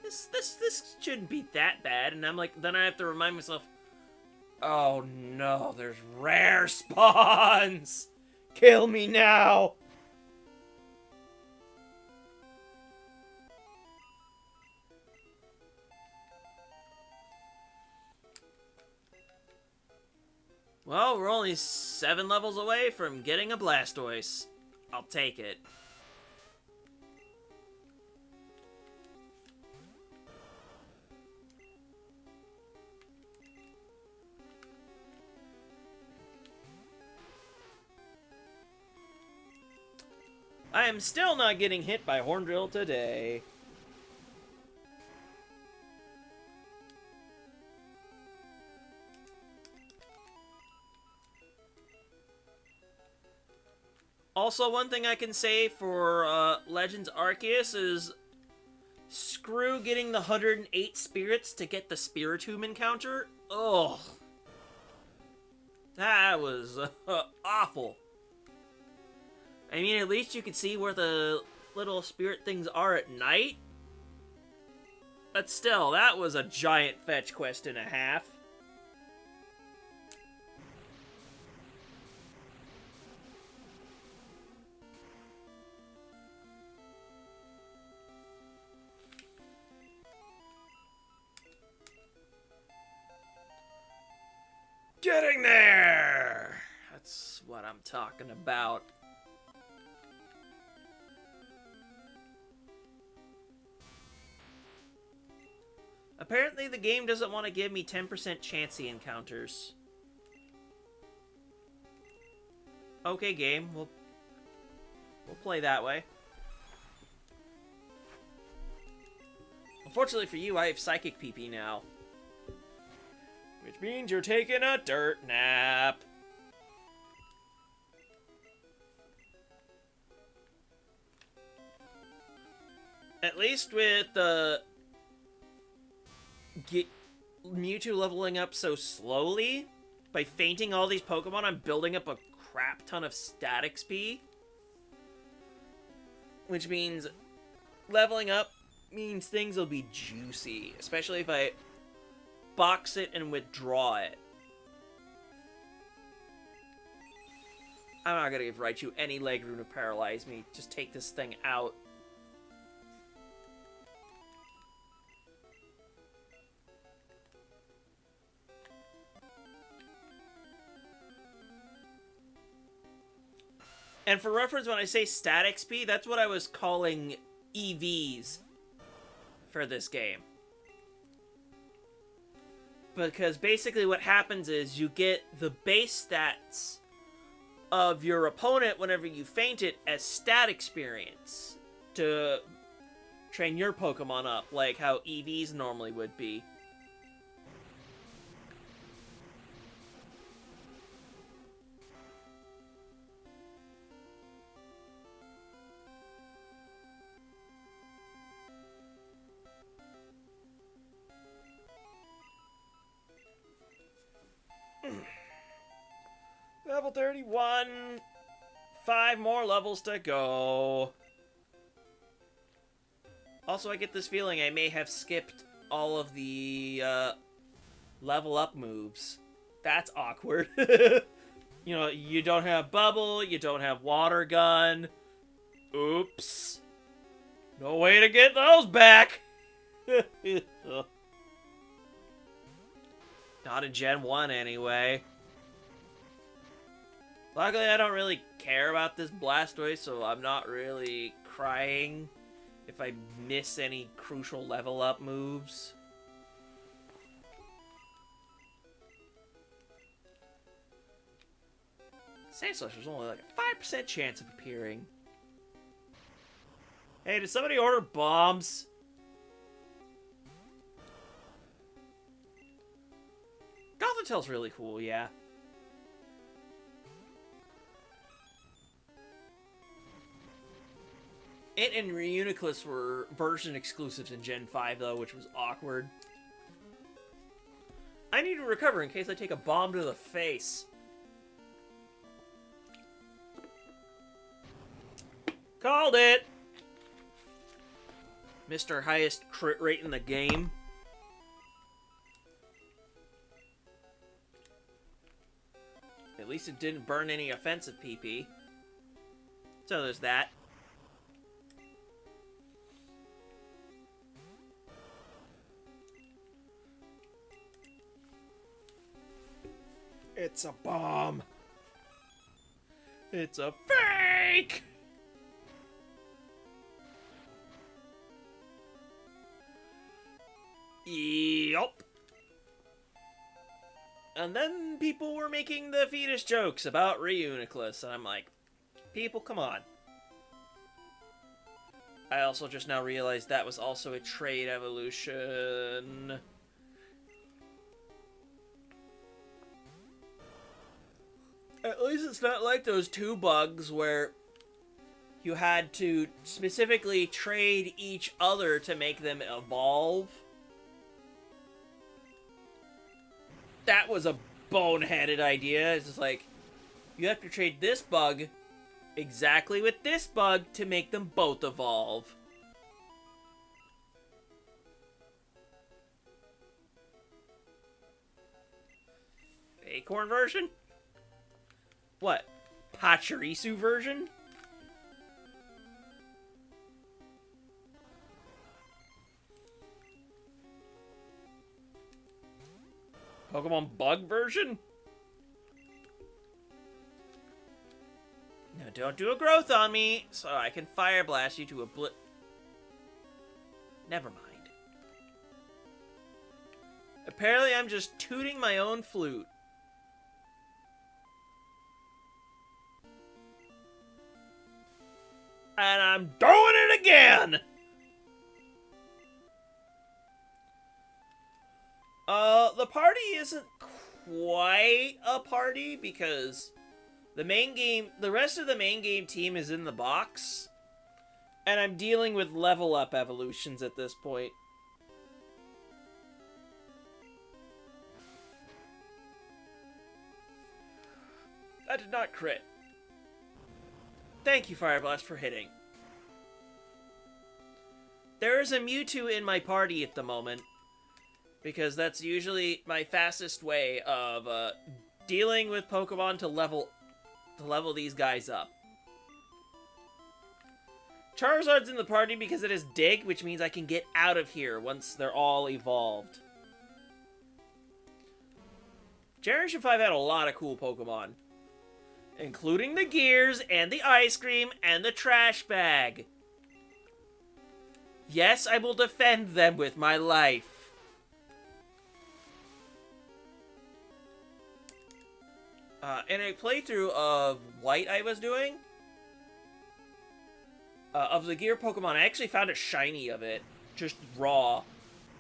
This shouldn't be that bad. And I'm like, then I have to remind myself, oh no, there's rare spawns! Kill me now! Well, we're only 7 levels away from getting a Blastoise. I'll take it. I am still not getting hit by Horndrill today. Also, one thing I can say for Legends Arceus is screw getting the 108 spirits to get the Spiritomb encounter. Ugh. That was awful. I mean, at least you could see where the little spirit things are at night. But still, that was a giant fetch quest and a half. getting there! That's what I'm talking about. Apparently the game doesn't want to give me 10% chancy encounters. Okay, game, we'll play that way. Unfortunately for you, I have Psychic PP now. Which means you're taking a dirt nap. At least with the Mewtwo leveling up so slowly, by fainting all these Pokemon, I'm building up a crap ton of stat XP. Which means leveling up means things will be juicy, especially if I box it and withdraw it. I'm not gonna give Raichu any leg room to paralyze me. Just take this thing out. And for reference, when I say stat XP, that's what I was calling EVs for this game. Because basically what happens is you get the base stats of your opponent whenever you faint it as stat experience to train your Pokemon up, like how EVs normally would be. Level 31. 5 more levels to go. Also, I get this feeling I may have skipped all of the level up moves. That's awkward. You know, you don't have Bubble, you don't have Water Gun. Oops. No way to get those back. Not in Gen 1 anyway. Luckily, I don't really care about this Blastoise, so I'm not really crying if I miss any crucial level up moves. Sandslash only like a 5% chance of appearing. Hey, did somebody order bombs? Gothitell's really cool, yeah. It and Reuniclus were version exclusives in Gen 5, though, which was awkward. I need to recover in case I take a bomb to the face. Called it! Mr. Highest crit rate in the game. At least it didn't burn any offensive PP. So there's that. It's a bomb. It's a fake! Yup. And then people were making the fetus jokes about Reuniclus, and I'm like, people, come on. I also just now realized that was also a trade evolution. At least it's not like those 2 bugs where you had to specifically trade each other to make them evolve. That was a boneheaded idea. It's just like, you have to trade this bug exactly with this bug to make them both evolve. Acorn version? What? Pachirisu version? Pokemon bug version? don't do a growth on me, so I can Fire Blast you to a Never mind. Apparently, I'm just tooting my own flute. And I'm doing it again! The party isn't quite a party because the rest of the main game team is in the box. And I'm dealing with level up evolutions at this point. That did not crit. Thank you, Fire Blast, for hitting. There is a Mewtwo in my party at the moment, because that's usually my fastest way of dealing with Pokemon to level these guys up. Charizard's in the party because it is Dig, which means I can get out of here once they're all evolved. Generation 5 had a lot of cool Pokemon, including the Gears, and the Ice Cream, and the Trash Bag. Yes, I will defend them with my life. In a playthrough of White I was doing, of the Gear Pokemon, I actually found a shiny of it. Just raw.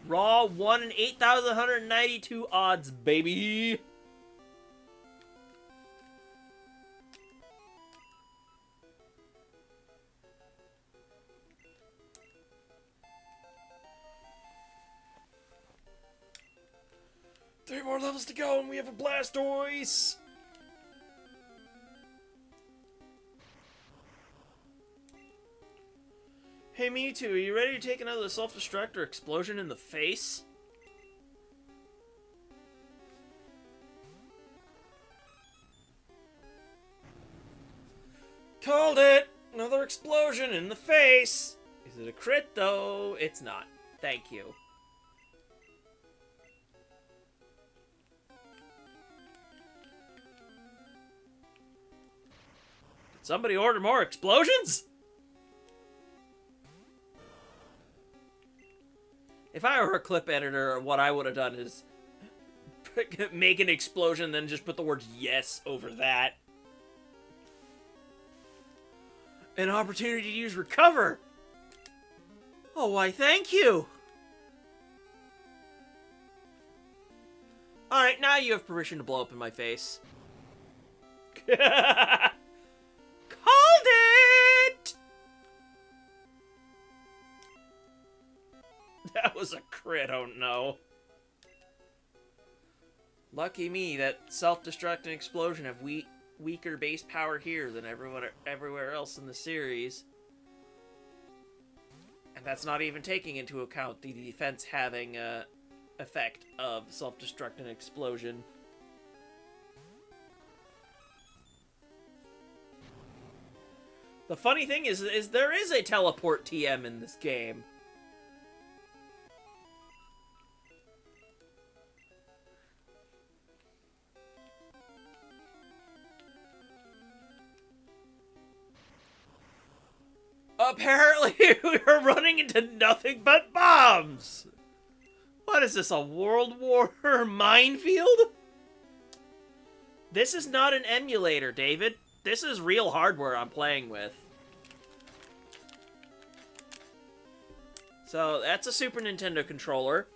Raw 1 in 8,192 odds, baby! Three more levels to go and we have a Blastoise! Hey Mewtwo, are you ready to take another self-destruct or explosion in the face? Called it! Another explosion in the face! Is it a crit though? It's not. Thank you. Did somebody order more explosions? If I were a clip editor, what I would have done is make an explosion, then just put the words yes over that. An opportunity to use recover! Oh, why, thank you! Alright, now you have permission to blow up in my face. Called it! That was a crit, oh no. Lucky me, that self-destruct and explosion have weaker base power here than everywhere else in the series. And that's not even taking into account the defense having effect of self-destruct and explosion. The funny thing is there is a teleport TM in this game. Apparently, we're running into nothing but bombs! What is this, a World War minefield? This is not an emulator, David. This is real hardware I'm playing with. So, that's a Super Nintendo controller.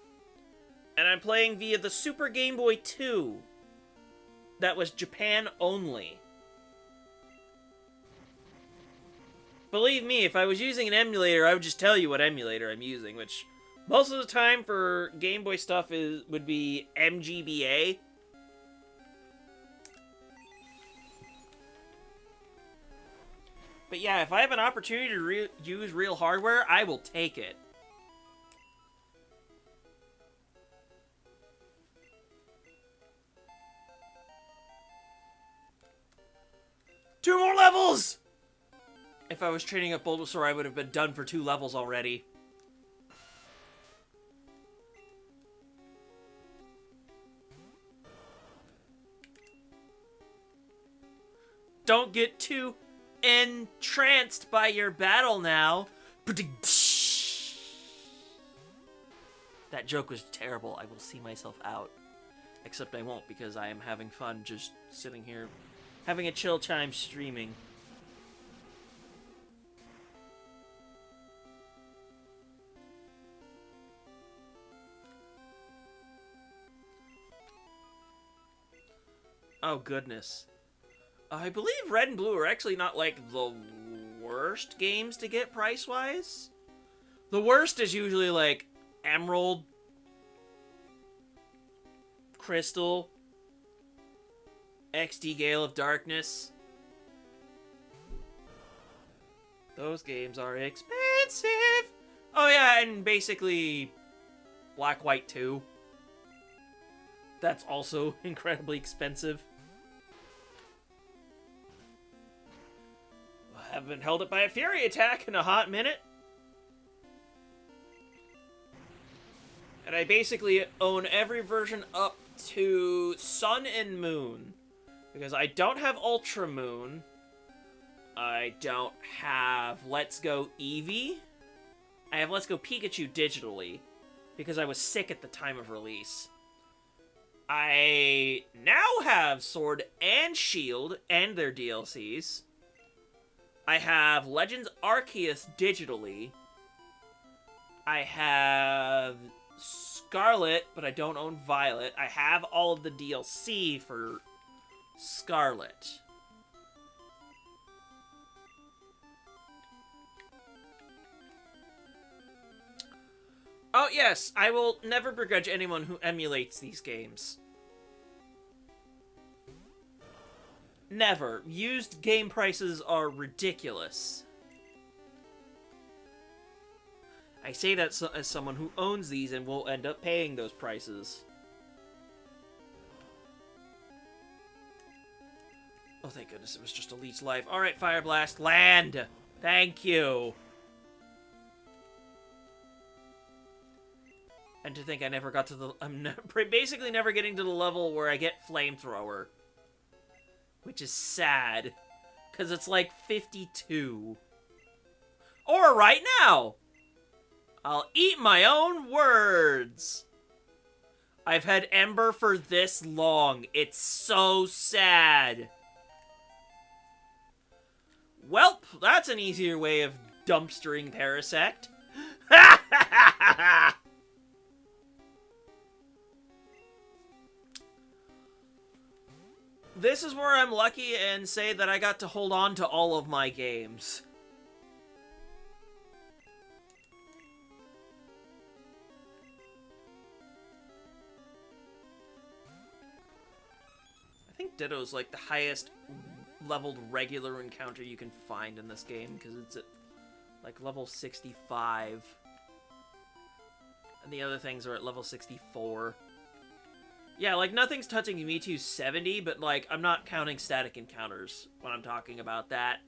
And I'm playing via the Super Game Boy 2. That was Japan only. Believe me, if I was using an emulator, I would just tell you what emulator I'm using, which most of the time for Game Boy stuff would be MGBA. But yeah, if I have an opportunity to use real hardware, I will take it. Two more levels! If I was training up Bulbasaur, I would have been done for 2 levels already. Don't get too entranced by your battle now. That joke was terrible. I will see myself out. Except I won't, because I am having fun just sitting here having a chill time streaming. Oh, goodness. I believe Red and Blue are actually not, like, the worst games to get price-wise. The worst is usually, like, Emerald, Crystal, XD Gale of Darkness. Those games are expensive. Oh, yeah, and basically Black White 2. That's also incredibly expensive. I haven't held it by a Fury Attack in a hot minute. And I basically own every version up to Sun and Moon. Because I don't have Ultra Moon. I don't have Let's Go Eevee. I have Let's Go Pikachu digitally. Because I was sick at the time of release. I now have Sword and Shield and their DLCs. I have Legends Arceus digitally. I have Scarlet, but I don't own Violet. I have all of the DLC for Scarlet. Oh yes, I will never begrudge anyone who emulates these games. Never. Used game prices are ridiculous. I say that as someone who owns these and will end up paying those prices. Oh, thank goodness it was just a leech life. Alright, Fire Blast, land! Thank you! And to think I never got to the... I'm basically never getting to the level where I get Flamethrower. Which is sad. Because it's like 52. Or right now! I'll eat my own words! I've had Ember for this long. It's so sad. Welp, that's an easier way of dumpstering Parasect. Ha ha ha ha ha! This is where I'm lucky and say that I got to hold on to all of my games. I think Ditto's like the highest leveled regular encounter you can find in this game, because it's at like level 65. And the other things are at level 64. Yeah, like, nothing's touching Mewtwo 70, but, like, I'm not counting static encounters when I'm talking about that.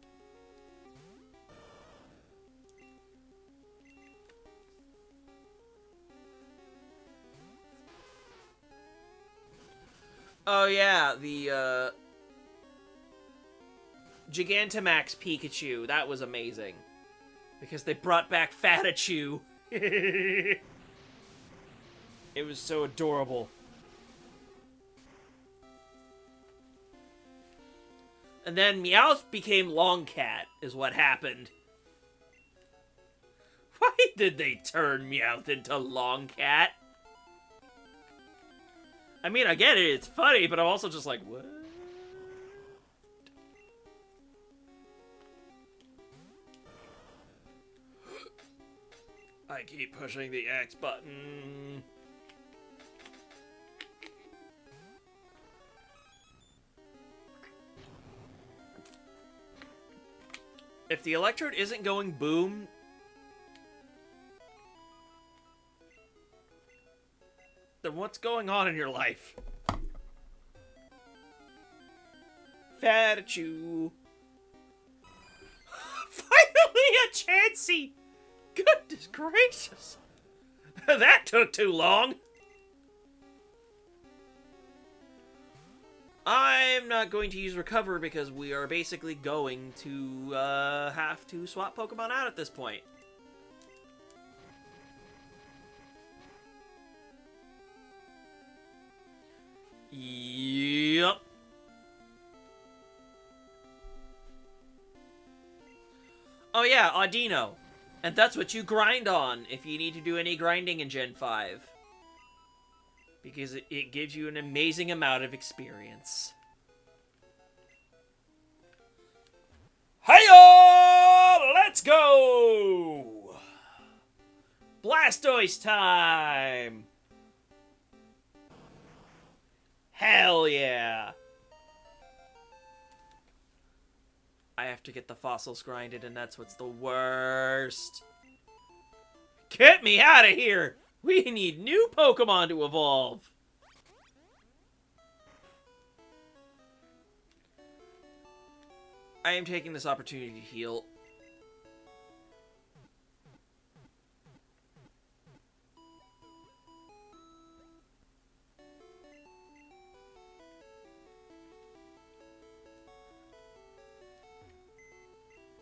Oh, yeah, the, Gigantamax Pikachu. That was amazing. Because they brought back Fatachu. It was so adorable. And then Meowth became Longcat, is what happened. Why did they turn Meowth into Longcat? I mean, I get it, it's funny, but I'm also just like, what? I keep pushing the X button. If the Electrode isn't going boom, then what's going on in your life? Fatachu. Finally a Chansey! Goodness gracious! That took too long! I'm not going to use Recover because we are basically going to have to swap Pokemon out at this point. Yep. Oh yeah, Audino. And that's what you grind on if you need to do any grinding in Gen 5. Because it gives you an amazing amount of experience. Hiya! Let's go! Blastoise time! Hell yeah! I have to get the fossils grinded, and that's what's the worst. Get me out of here! We need new Pokemon to evolve! I am taking this opportunity to heal.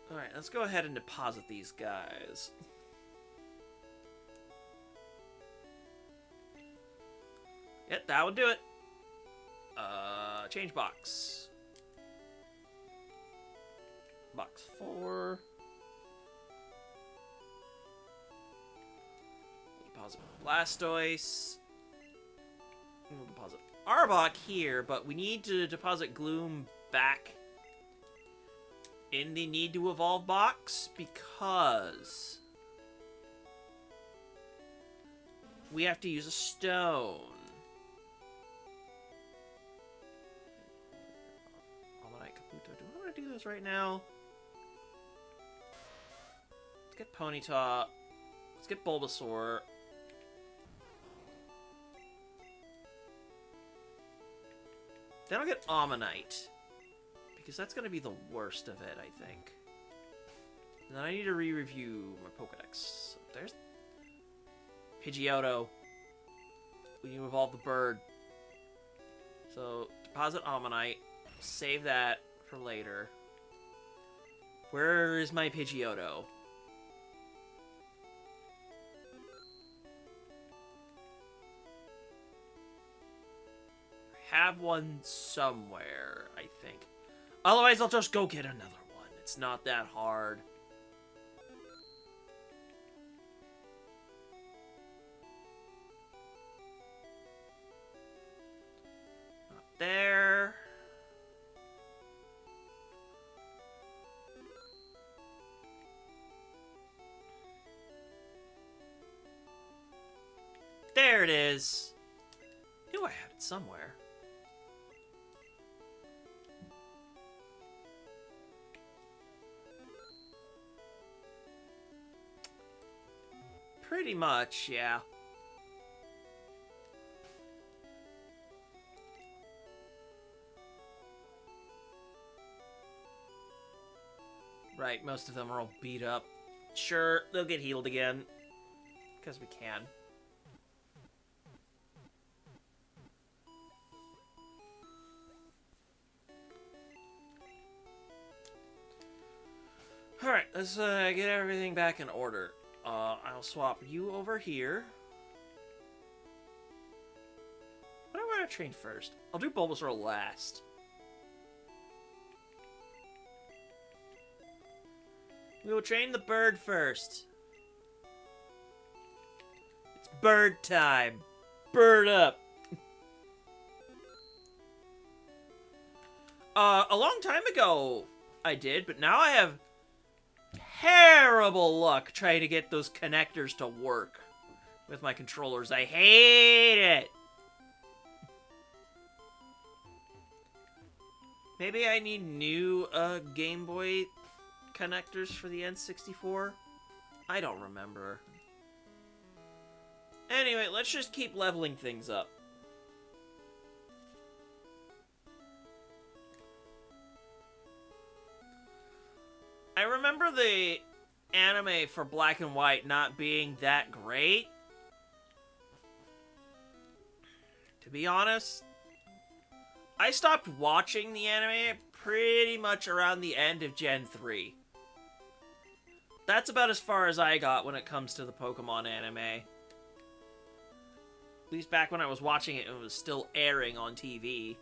Alright, let's go ahead and deposit these guys. Yep, that would do it. Change box. Box 4. We'll deposit Blastoise. We'll deposit Arbok here, but we need to deposit Gloom back in the need to evolve box because we have to use a stone. Do I want to do this right now? Let's get Ponyta. Let's get Bulbasaur. Then I'll get Ammonite. Because that's going to be the worst of it, I think. And then I need to re-review my Pokedex. There's Pidgeotto. We need to evolve the bird. So, deposit Ammonite. Save that for later. Where is my Pidgeotto? I have one somewhere, I think. Otherwise, I'll just go get another one. It's not that hard. Not there. There it is. Knew I had it somewhere. Pretty much, yeah. Right, most of them are all beat up. Sure, they'll get healed again. Because we can. Alright, let's get everything back in order. I'll swap you over here. What do I want to train first? I'll do Bulbasaur last. We will train the bird first. It's bird time. Bird up. A long time ago I did, but now I have terrible luck trying to get those connectors to work with my controllers. I hate it. Maybe I need new Game Boy connectors for the N64? I don't remember. Anyway, let's just keep leveling things up. I remember the anime for Black and White not being that great. To be honest, I stopped watching the anime pretty much around the end of Gen 3. That's about as far as I got when it comes to the Pokemon anime. At least back when I was watching it, it was still airing on TV.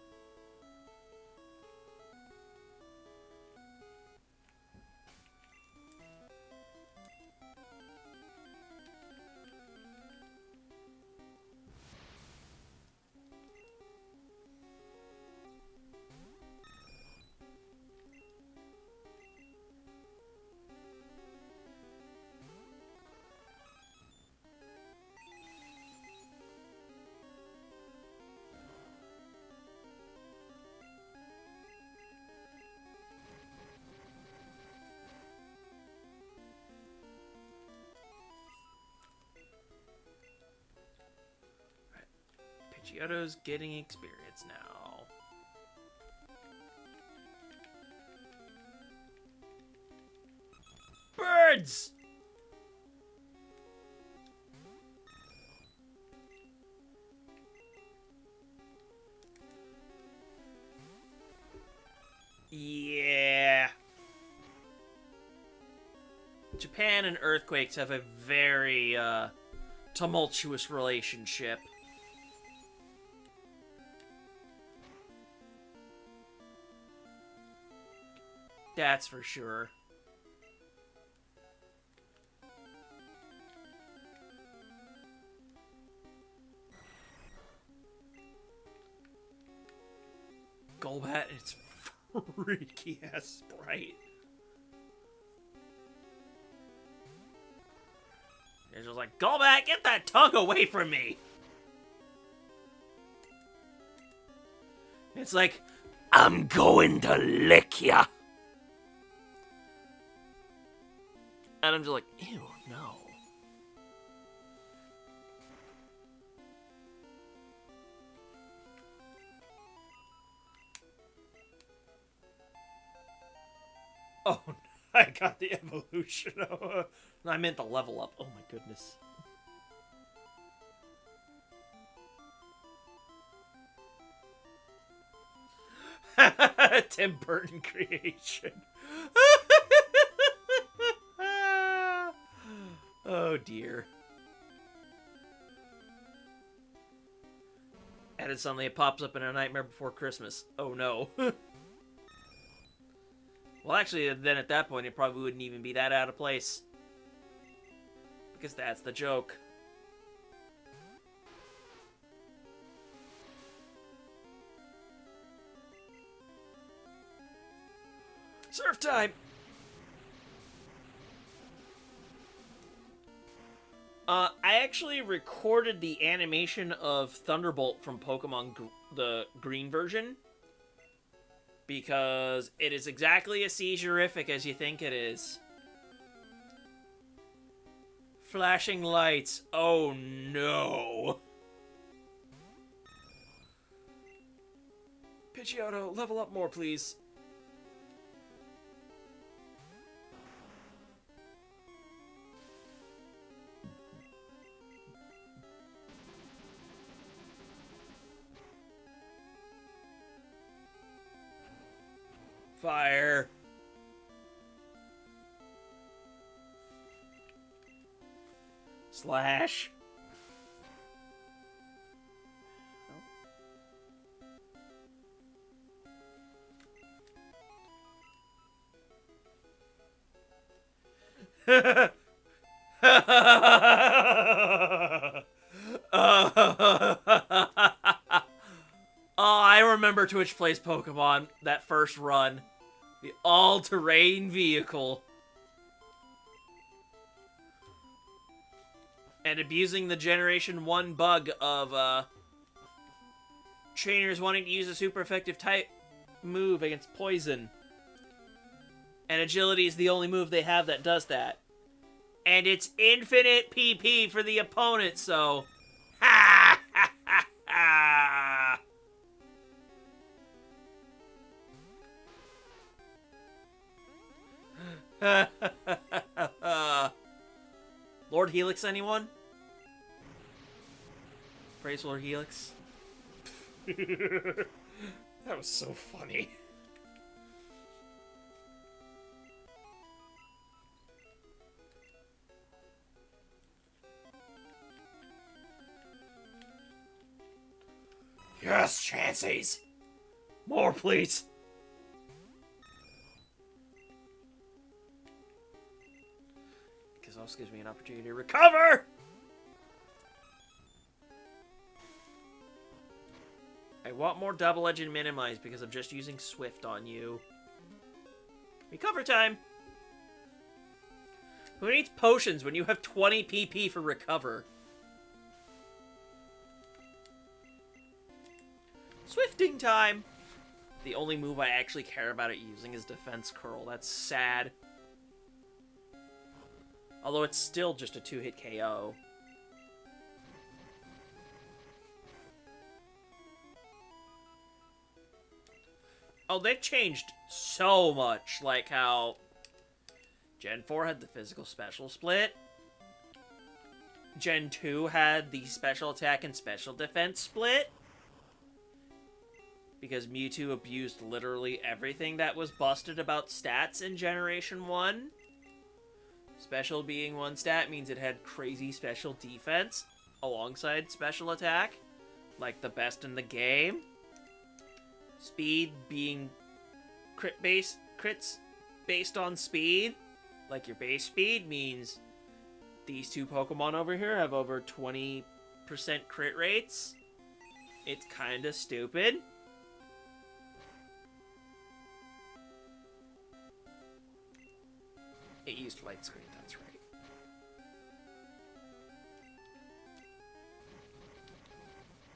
Pidgeotto's getting experience now. Birds! Yeah. Japan and earthquakes have a very, tumultuous relationship. That's for sure. Golbat, it's freaky ass sprite. It's just like, Golbat, get that tongue away from me! It's like, I'm going to lick ya! And I'm just like, ew, no. Oh, I got the evolution. I meant the level up. Oh my goodness. Tim Burton creation. Oh dear. And suddenly it pops up in A Nightmare Before Christmas. Oh no. Well, actually, then at that point, it probably wouldn't even be that out of place. Because that's the joke. Surf time! I actually recorded the animation of Thunderbolt from Pokemon, the green version. Because it is exactly as seizure-ific as you think it is. Flashing lights. Oh no. Pidgeotto, level up more, please. Fire. Slash. Oh, I remember Twitch Plays Pokemon, that first run. The all-terrain vehicle. And abusing the Generation 1 bug of, trainers wanting to use a super effective type move against poison. And agility is the only move they have that does that. And it's infinite PP for the opponent, so... Ha ha ha ha! Lord Helix, anyone? Praise Lord Helix. That was so funny. Yes, Chances! More, please! Because also gives me an opportunity to recover! I want more double-edged and minimize because I'm just using Swift on you. Recover time! Who needs potions when you have 20 PP for recover? Swifting time! The only move I actually care about it using is Defense Curl. That's sad. Although it's still just a 2-hit KO. Oh, they've changed so much. Like how Gen 4 had the physical special split. Gen 2 had the special attack and special defense split. Because Mewtwo abused literally everything that was busted about stats in Generation 1. Special being one stat means it had crazy special defense alongside special attack. Like the best in the game. Speed being crits based on speed. Like your base speed means these two Pokemon over here have over 20% crit rates. It's kinda stupid. It used light screen, that's right.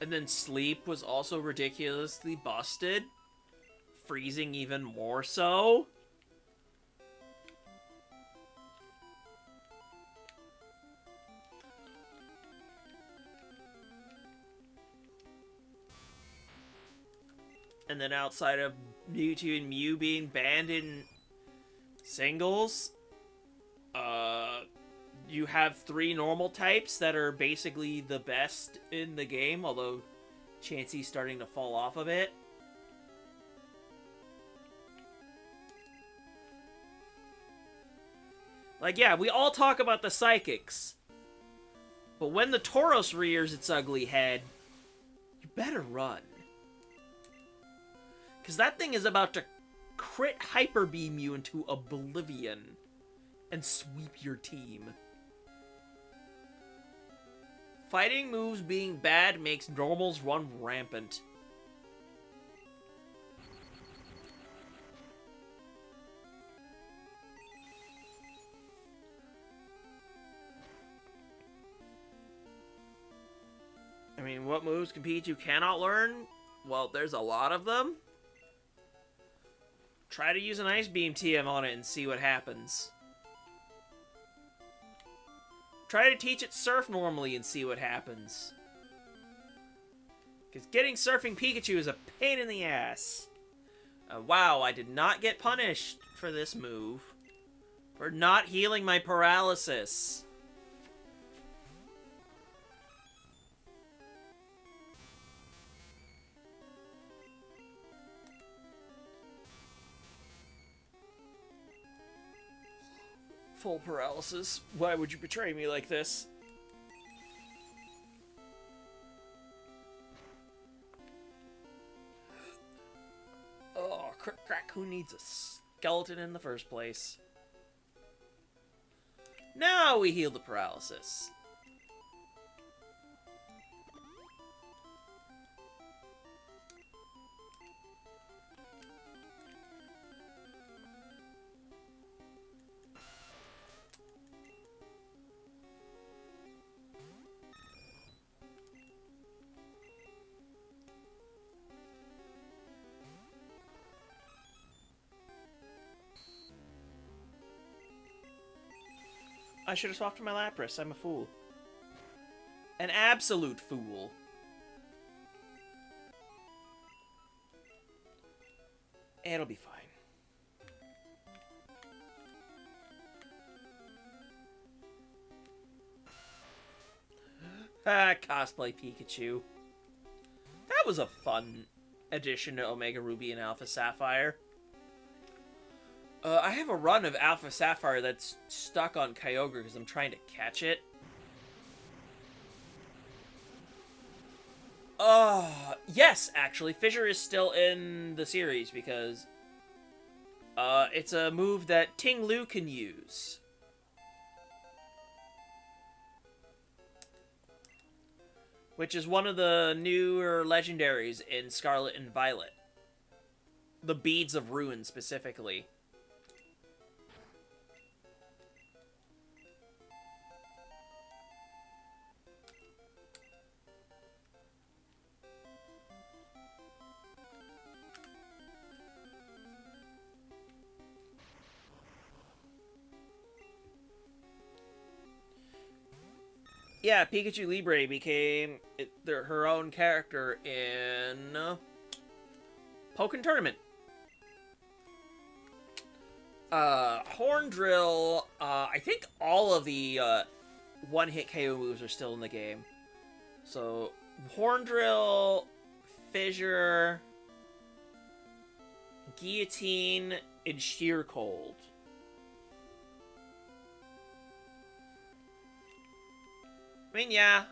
And then Sleep was also ridiculously busted. Freezing even more so. And then outside of Mewtwo and Mew being banned in singles, you have 3 normal types that are basically the best in the game, although Chansey's starting to fall off a bit. Like, yeah, we all talk about the Psychics, but when the Tauros rears its ugly head, you better run. Because that thing is about to crit Hyper Beam you into oblivion and sweep your team. Fighting moves being bad makes normals run rampant. I mean, what moves can Pikachu cannot learn? Well, there's a lot of them. Try to use an Ice Beam TM on it and see what happens. Try to teach it Surf normally and see what happens. Because getting Surfing Pikachu is a pain in the ass. Wow, I did not get punished for this move. For not healing my paralysis. Full paralysis. Why would you betray me like this? Oh, crack, who needs a skeleton in the first place? Now we heal the paralysis. I should have swapped my Lapras. I'm a fool. An absolute fool. It'll be fine. Ah, cosplay Pikachu. That was a fun addition to Omega Ruby and Alpha Sapphire. I have a run of Alpha Sapphire that's stuck on Kyogre because I'm trying to catch it. Yes, actually, Fissure is still in the series because it's a move that Ting Lu can use. Which is one of the newer legendaries in Scarlet and Violet. The Beads of Ruin, specifically. Yeah, Pikachu Libre became her own character in Pokken Tournament. Horndrill, I think all of the one-hit KO moves are still in the game. So, Horndrill, Fissure, Guillotine, and Sheer Cold. I mean, yeah,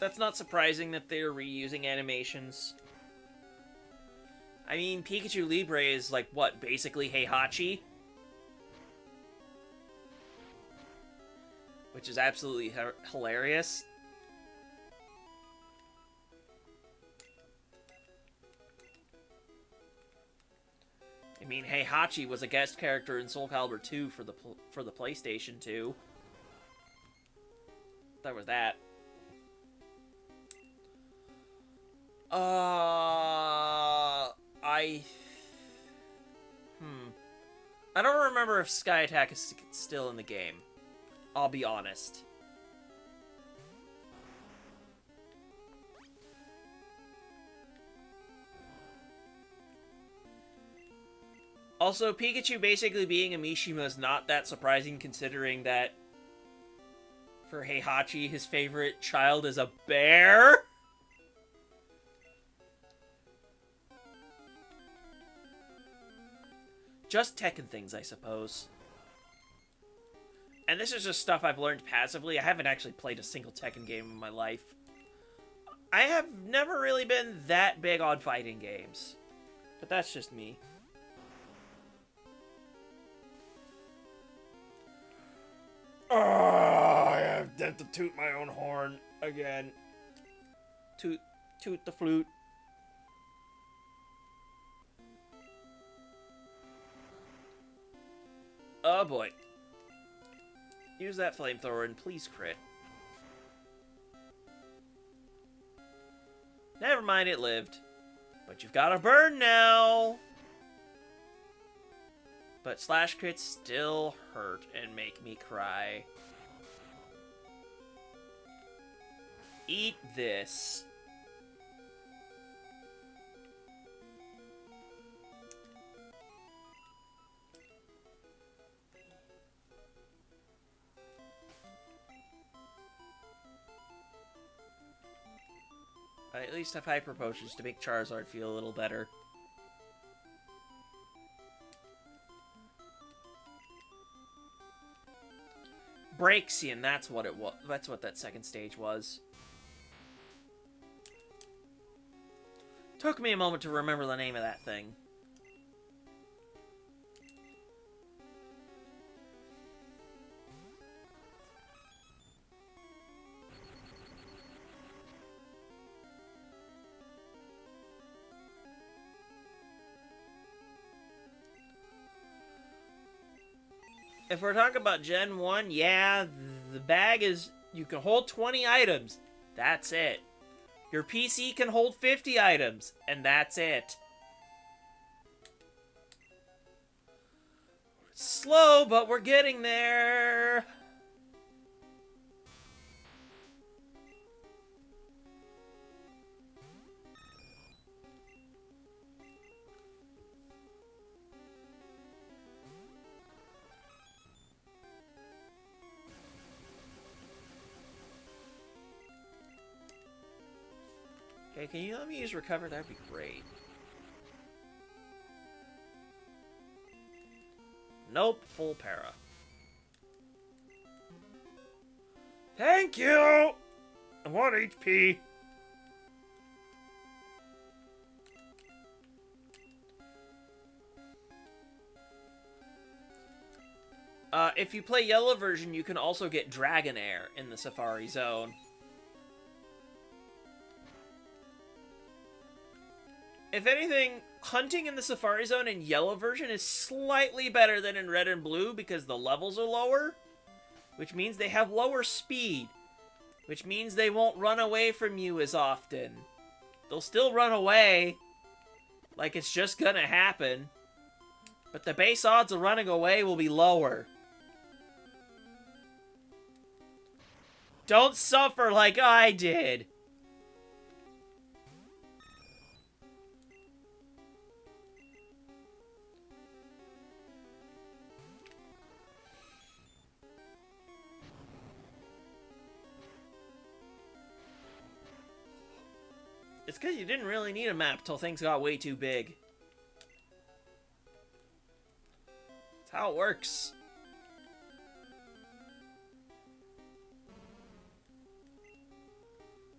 that's not surprising that they're reusing animations. I mean, Pikachu Libre is like, what, basically Heihachi? Which is absolutely hilarious. I mean, Heihachi was a guest character in Soul Calibur 2 for the PlayStation 2. That was that. I don't remember if Sky Attack is still in the game. I'll be honest. Also, Pikachu basically being a Mishima is not that surprising considering that for Heihachi, his favorite child is a bear? Just Tekken things, I suppose. And this is just stuff I've learned passively. I haven't actually played a single Tekken game in my life. I have never really been that big on fighting games. But that's just me. I have to toot my own horn again. Toot the flute. Oh boy. Use that flamethrower and please crit. Never mind, it lived. But you've got to burn now. But slash crits still hurt and make me cry. Eat this. I at least have hyper potions to make Charizard feel a little better. Braixen, that's what it was. That's what that second stage was. Took me a moment to remember the name of that thing. If we're talking about Gen 1, yeah, the bag is... You can hold 20 items. That's it. Your PC can hold 50 items. And that's it. Slow, but we're getting there. Okay, can you let me use recover? That'd be great. Nope, full para. Thank you! I want HP. If you play yellow version, you can also get Dragon Air in the Safari Zone. If anything, hunting in the Safari Zone in yellow version is slightly better than in red and blue because the levels are lower, which means they have lower speed, which means they won't run away from you as often. They'll still run away, like it's just gonna happen, but the base odds of running away will be lower. Don't suffer like I did! It's because you didn't really need a map till things got way too big. That's how it works.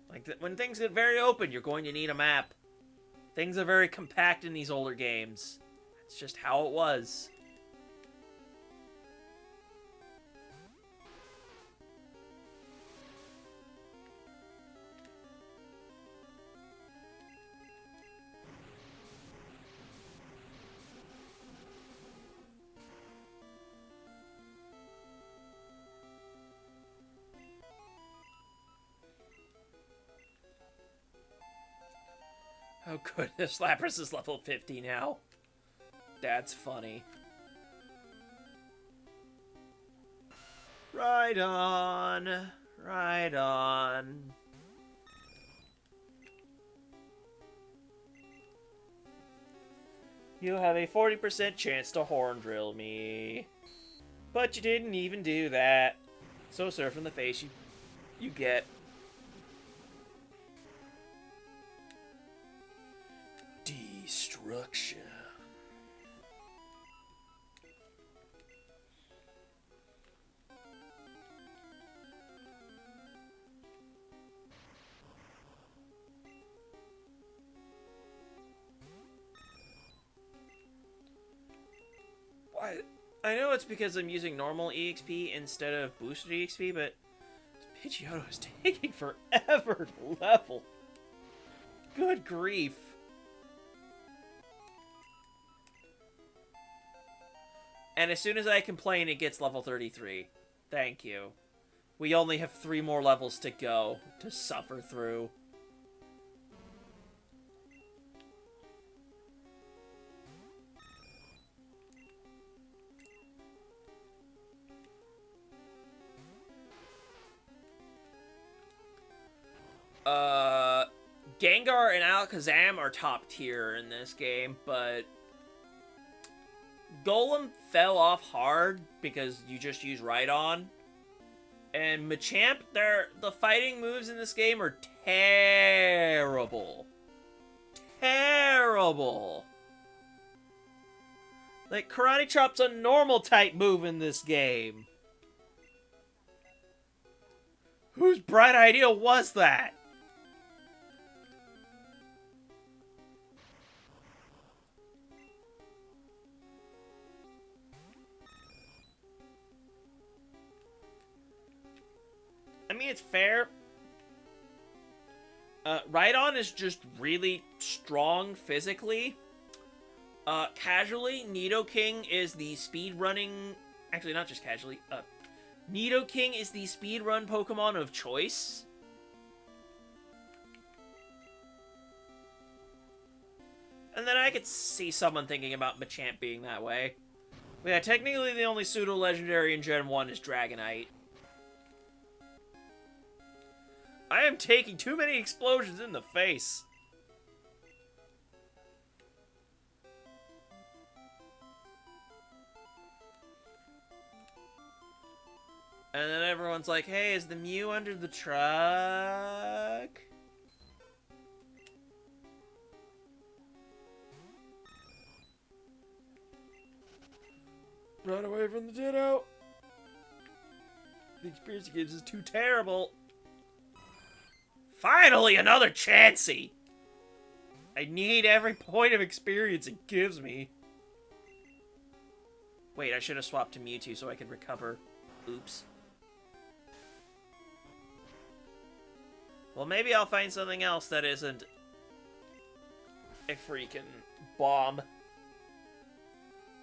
Like, when things get very open, you're going to need a map. Things are very compact in these older games. That's just how it was. Oh goodness, Lapras is level 50 now. That's funny. Right on. Right on. You have a 40% chance to horn drill me. But you didn't even do that. So surf in the face you get. Destruction. Why? I know it's because I'm using normal EXP instead of boosted EXP, but Pidgeotto is taking forever to level. Good grief. And as soon as I complain, it gets level 33. Thank you. We only have 3 more levels to go to suffer through. Gengar and Alakazam are top tier in this game, but Golem fell off hard because you just use Rhydon. And Machamp, the fighting moves in this game are terrible. Terrible. Like, Karate Chop's a normal type move in this game. Whose bright idea was that? I mean, it's fair. Rhydon is just really strong physically. Casually, Nidoking is the speedrunning... Actually, not just casually. Nidoking is the speedrun Pokemon of choice. And then I could see someone thinking about Machamp being that way. But yeah, technically the only pseudo-legendary in Gen 1 is Dragonite. I am taking too many explosions in the face. And then everyone's like, hey, is the Mew under the truck? Run away from the Ditto! The experience he gives is too terrible. Finally, another Chansey! I need every point of experience it gives me. Wait, I should have swapped to Mewtwo so I could recover. Oops. Well, maybe I'll find something else that isn't a freaking bomb.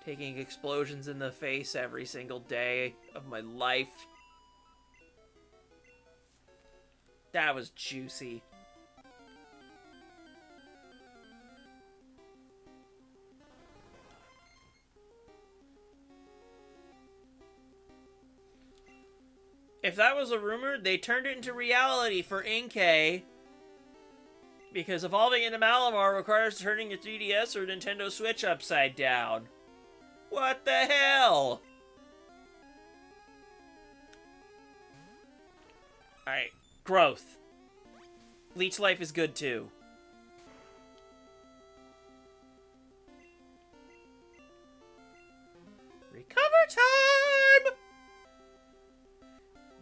Taking explosions in the face every single day of my life. That was juicy. If that was a rumor, they turned it into reality for Inkay. Because evolving into Malamar requires turning your 3DS or Nintendo Switch upside down. What the hell? Alright, growth. Leech Life is good too. Recover time!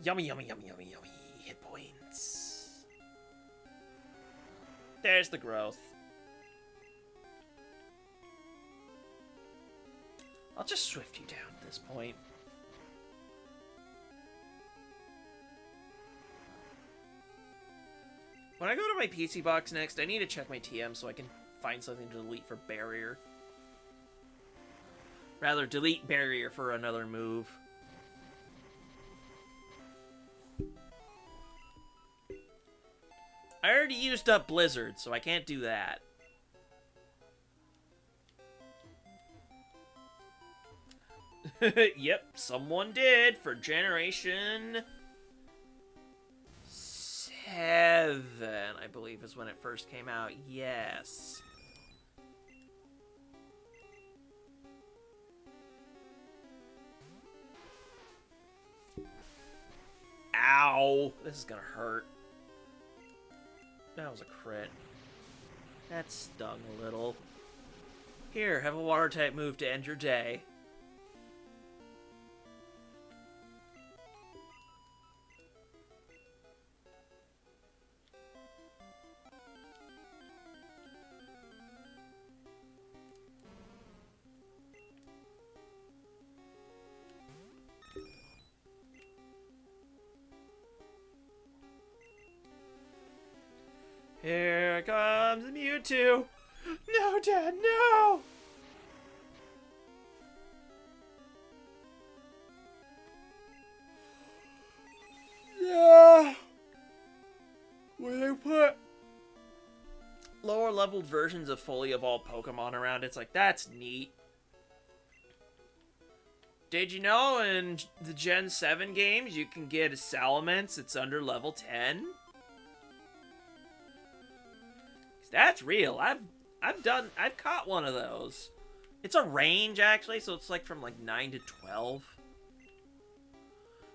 Yummy, yummy, yummy, yummy, yummy. Hit points. There's the growth. I'll just swift you down at this point. When I go to my PC box next, I need to check my TM so I can find something to delete for barrier. Rather, delete barrier for another move. I already used up Blizzard, so I can't do that. Yep, someone did for Generation 7, I believe is when it first came out. Yes. Ow! This is gonna hurt. That was a crit. That stung a little. Here, have a water type move to end your day. Here comes Mewtwo! No, Dad, no! Yeah! When they put lower leveled versions of fully evolved Pokemon around, it's like, that's neat. Did you know in the Gen 7 games you can get a Salamence that's under level 10? That's real. I've caught one of those. It's a range actually, so it's like from like 9 to 12.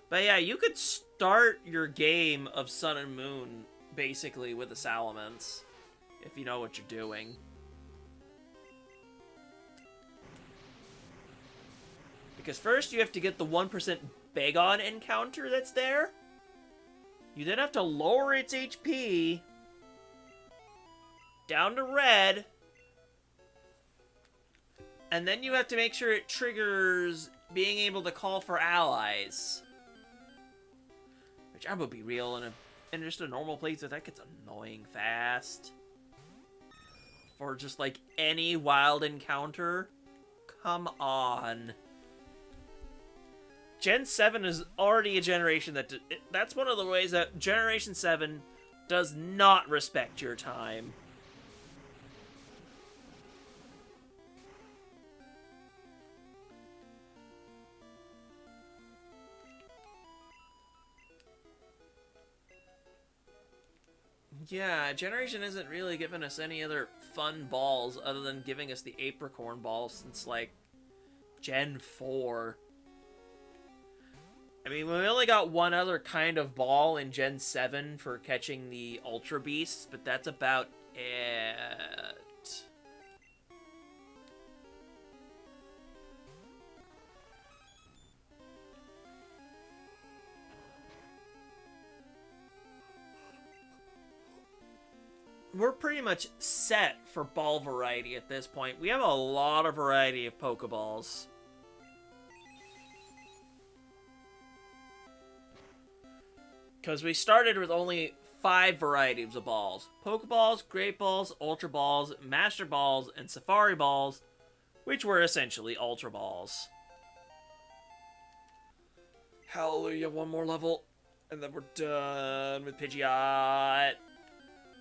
But yeah, you could start your game of Sun and Moon basically with a Salamence if you know what you're doing. Because first you have to get the 1% Bagon encounter that's there. You then have to lower its HP down to red, and then you have to make sure it triggers being able to call for allies. Which, I'm gonna be real, in just a normal playthrough, that gets annoying fast. For just, like, any wild encounter. Come on. Gen 7 is already a generation that's one of the ways that Generation 7 does not respect your time. Yeah, Generation isn't really giving us any other fun balls other than giving us the Apricorn ball since, like, Gen 4. I mean, we only got one other kind of ball in Gen 7 for catching the Ultra Beasts, but that's about it. we're pretty much set for ball variety at this point. We have a lot of variety of Pokeballs. Because we started with only 5 varieties of balls. Pokeballs, Great Balls, Ultra Balls, Master Balls, and Safari Balls, which were essentially Ultra Balls. Hallelujah, one more level, and then we're done with Pidgeot.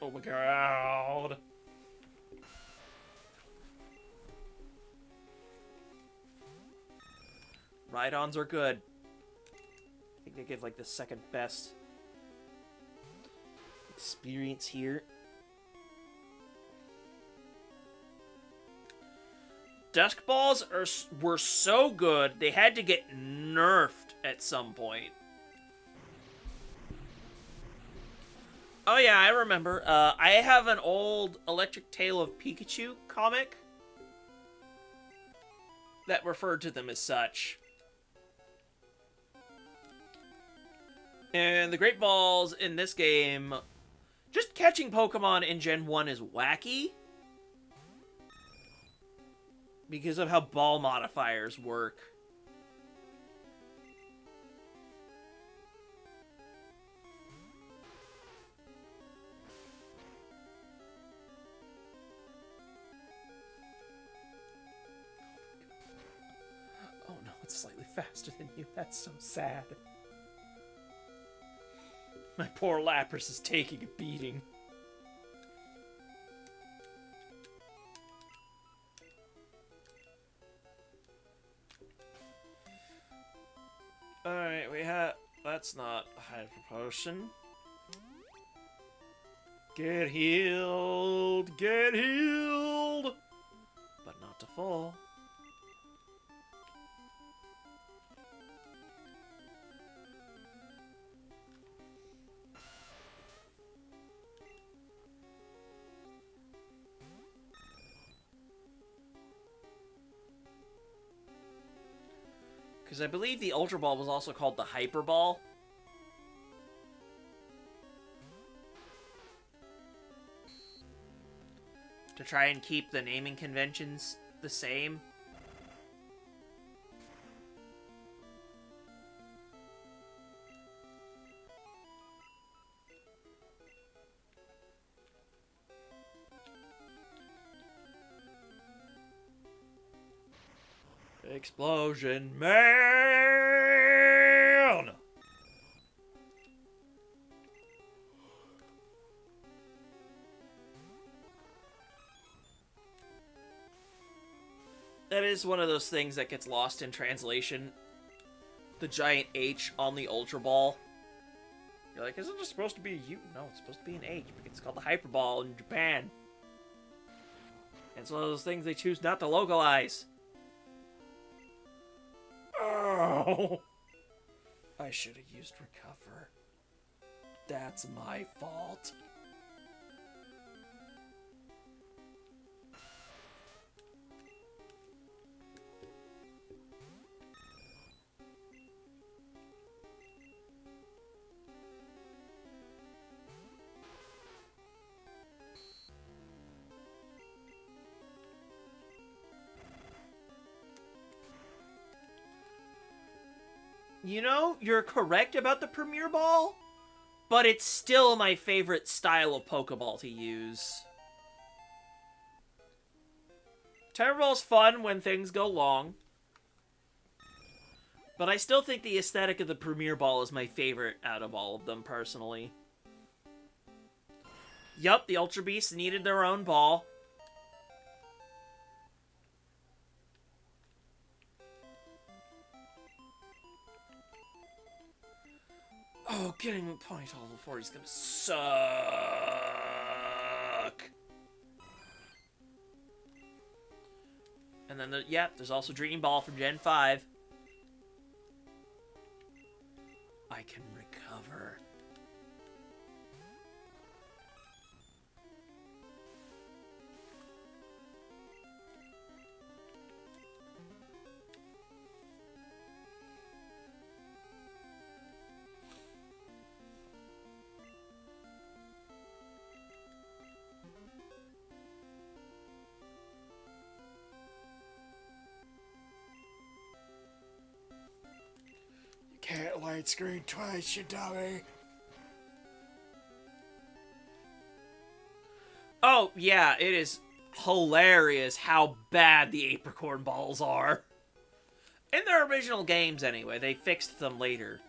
Oh my god. Ride-ons are good. I think they give like the second best experience here. Dusk Balls were so good, they had to get nerfed at some point. Oh yeah, I remember. I have an old Electric Tale of Pikachu comic that referred to them as such. And the Great Balls in this game, just catching Pokemon in Gen 1 is wacky because of how ball modifiers work. Oh no, it's slightly faster than you. That's so sad. My poor Lapras is taking a beating. Alright, we have... That's not a Hydro Potion. Get healed! Get healed! But not to full. Because I believe the Ultra Ball was also called the Hyper Ball. To try and keep the naming conventions the same. Explosion Man! That is one of those things that gets lost in translation. The giant H on the Ultra Ball. You're like, isn't it supposed to be a U? No, it's supposed to be an H because it's called the Hyper Ball in Japan. And it's one of those things they choose not to localize. Oh, I should have used Recover. That's my fault. You know, you're correct about the Premier Ball, but it's still my favorite style of Pokeball to use. Terra Ball's fun when things go long, but I still think the aesthetic of the Premier Ball is my favorite out of all of them, personally. Yup, the Ultra Beasts needed their own ball. Oh, getting a Ponyta level 4 is gonna suck. And then, there's also Dream Ball from Gen 5. I can recover. Can't light screen twice, you dummy. Oh, yeah, it is hilarious how bad the apricorn balls are. In their original games, anyway. They fixed them later.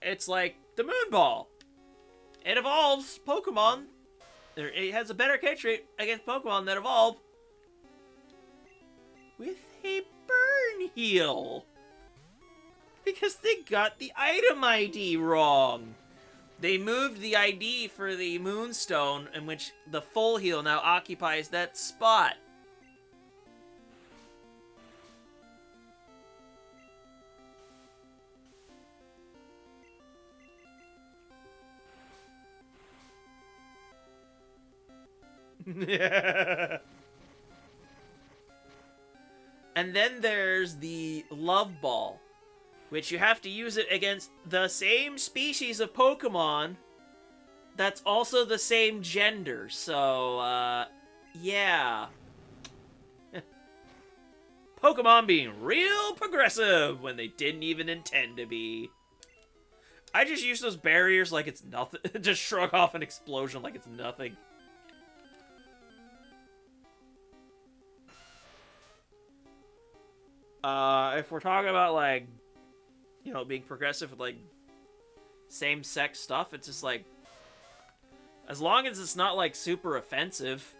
It's like the moon ball. It evolves Pokemon. It has a better catch rate against Pokemon that evolve with a burn heal. Because they got the item ID wrong. They moved the ID for the Moonstone, in which the full heal now occupies that spot. And then there's the Love Ball, which you have to use it against the same species of Pokemon that's also the same gender. So, yeah. Pokemon being real progressive when they didn't even intend to be. I just use those barriers like it's nothing. Just shrug off an explosion like it's nothing. If we're talking about, like, you know, being progressive with, like, same-sex stuff, it's just, like, as long as it's not, like, super offensive.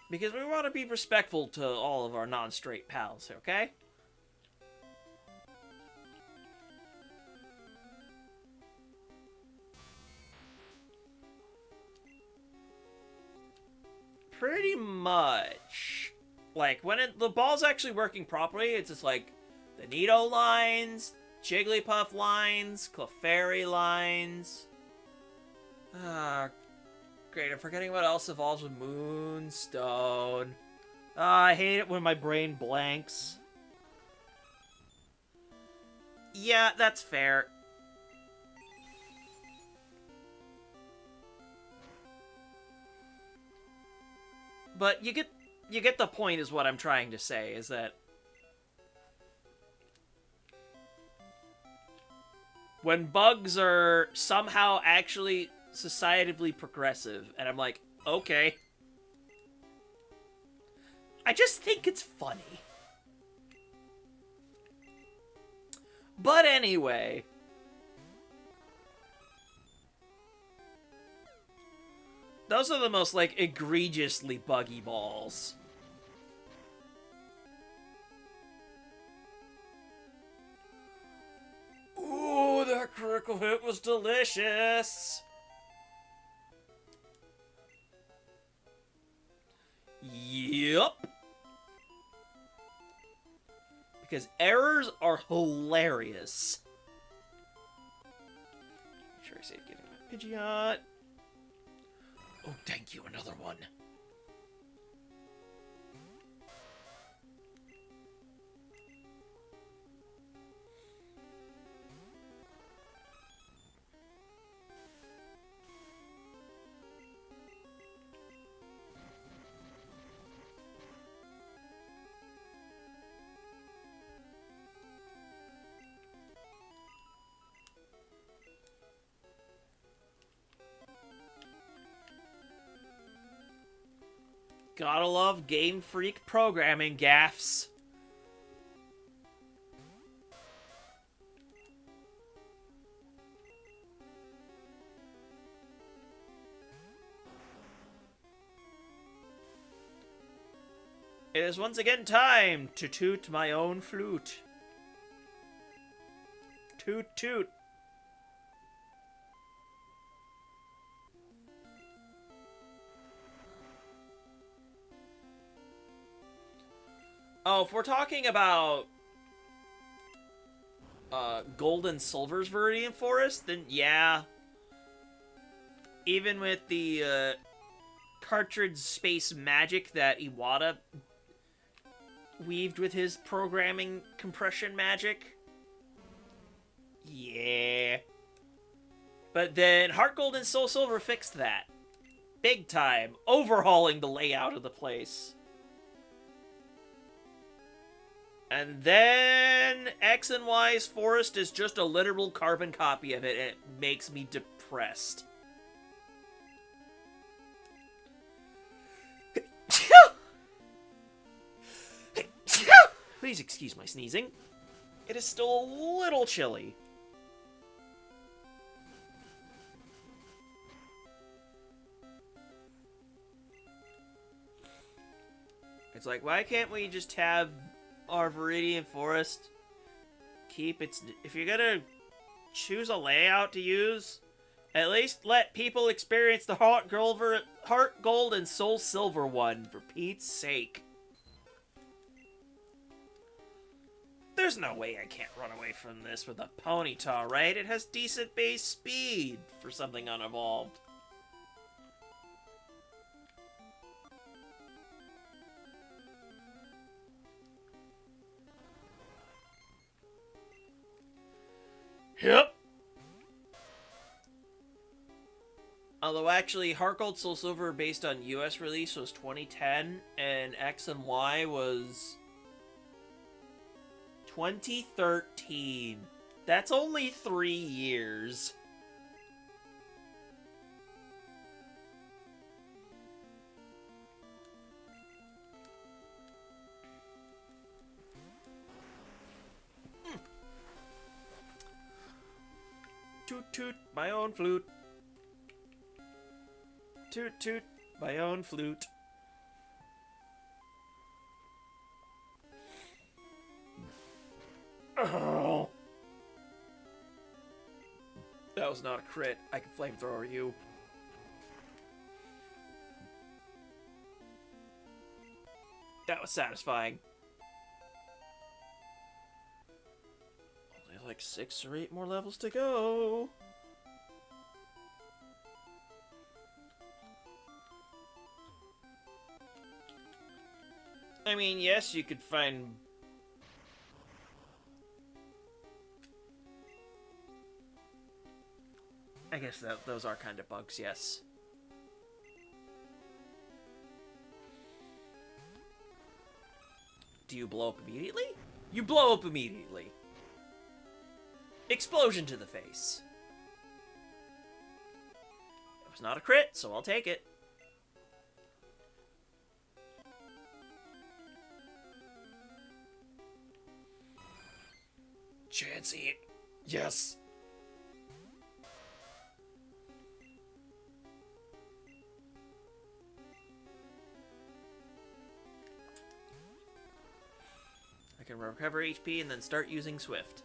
Because we want to be respectful to all of our non-straight pals, okay? Pretty much. Like, when the ball's actually working properly, it's just like the Nido lines, Jigglypuff lines, Clefairy lines. Great, I'm forgetting what else evolves with Moonstone. I hate it when my brain blanks. Yeah, that's fair. But you get the point is what I'm trying to say, is that when bugs are somehow actually societably progressive, and I'm like, okay. I just think it's funny. But anyway. Those are the most, like, egregiously buggy balls. Ooh, that critical hit was delicious! Yup. Because errors are hilarious. Make sure I save getting my Pidgeot. Oh, thank you, another one. Gotta love Game Freak programming gaffes. It is once again time to toot my own flute. Toot toot. Oh, if we're talking about Gold and Silver's Viridian Forest, then yeah. Even with the cartridge space magic that Iwata weaved with his programming compression magic. Yeah. But then Heart Gold and Soul Silver fixed that. Big time. Overhauling the layout of the place. And then X and Y's forest is just a literal carbon copy of it, and it makes me depressed. Please excuse my sneezing. It is still a little chilly. It's like, why can't we just have our Viridian Forest keep its... If you're gonna choose a layout to use, at least let people experience the Heart Gold and Soul Silver one, for Pete's sake. There's no way I can't run away from this with a Ponyta, right? It has decent base speed for something unevolved. Yep. Although actually, Heart Gold Soul Silver based on US release was 2010, and X and Y was 2013. That's only 3 years. Toot toot, my own flute. Toot toot, my own flute. Oh. That was not a crit. I can flamethrower you. That was satisfying. Only like 6 or 8 more levels to go. I mean, yes, you could find... I guess those are kind of bugs, yes. Do you blow up immediately? You blow up immediately. Explosion to the face. It was not a crit, so I'll take it. Chansey. Yes. I can recover HP and then start using Swift.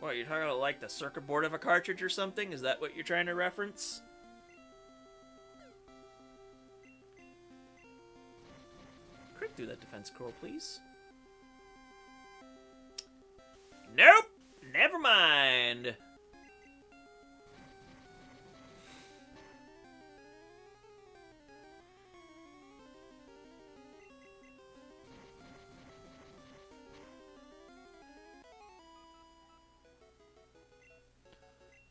What, you're talking about like the circuit board of a cartridge or something? Is that what you're trying to reference? Quick, do that defense scroll, please. Nope! Never mind!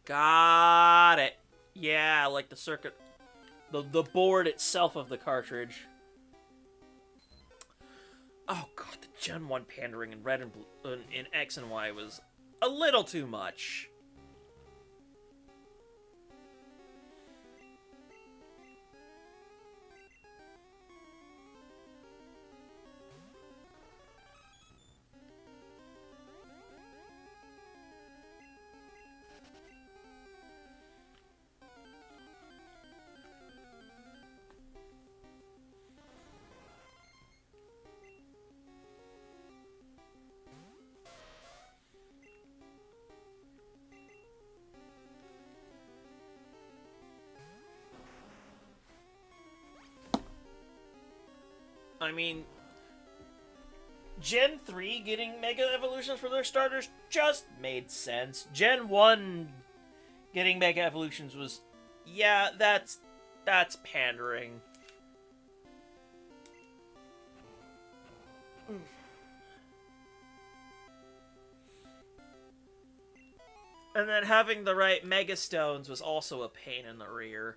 Got it. Yeah, like the circuit, the board itself of the cartridge. Oh god, the Gen 1 pandering in red and blue, in X and Y was a little too much. I mean, Gen 3 getting Mega Evolutions for their starters just made sense. Gen 1 getting Mega Evolutions was, yeah, that's That's pandering. And then having the right Mega Stones was also a pain in the rear.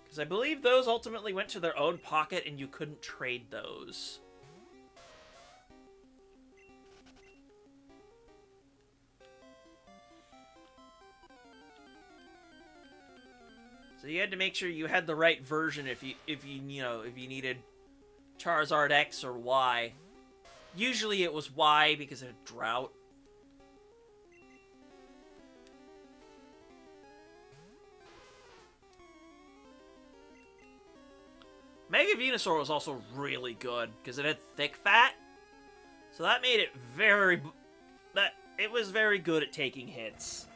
Because I believe those ultimately went to their own pocket and you couldn't trade those. So you had to make sure you had the right version if you needed Charizard X or Y. Usually it was Y because of drought. Mega Venusaur was also really good because it had thick fat. So that made it it was very good at taking hits.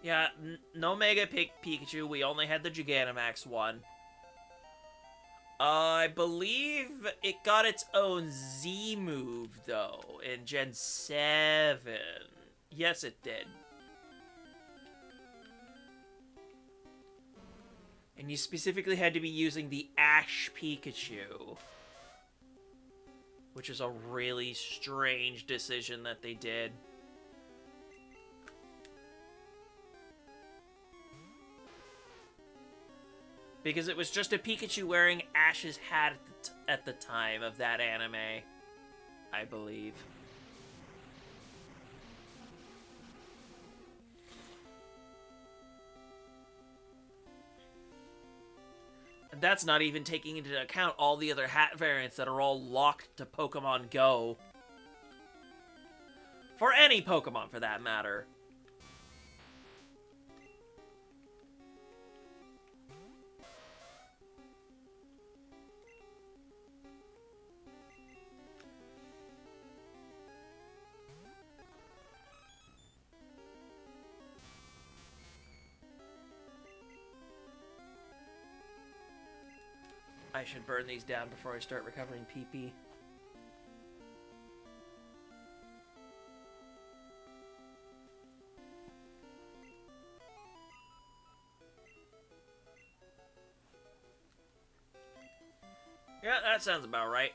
Yeah, no Mega Pikachu. We only had the Gigantamax one. I believe it got its own Z move, though, in Gen 7. Yes, it did. And you specifically had to be using the Ash Pikachu. Which is a really strange decision that they did. Because it was just a Pikachu wearing Ash's hat at the time of that anime, I believe. And that's not even taking into account all the other hat variants that are all locked to Pokemon Go. For any Pokemon, for that matter. I should burn these down before I start recovering PP. Yeah, that sounds about right.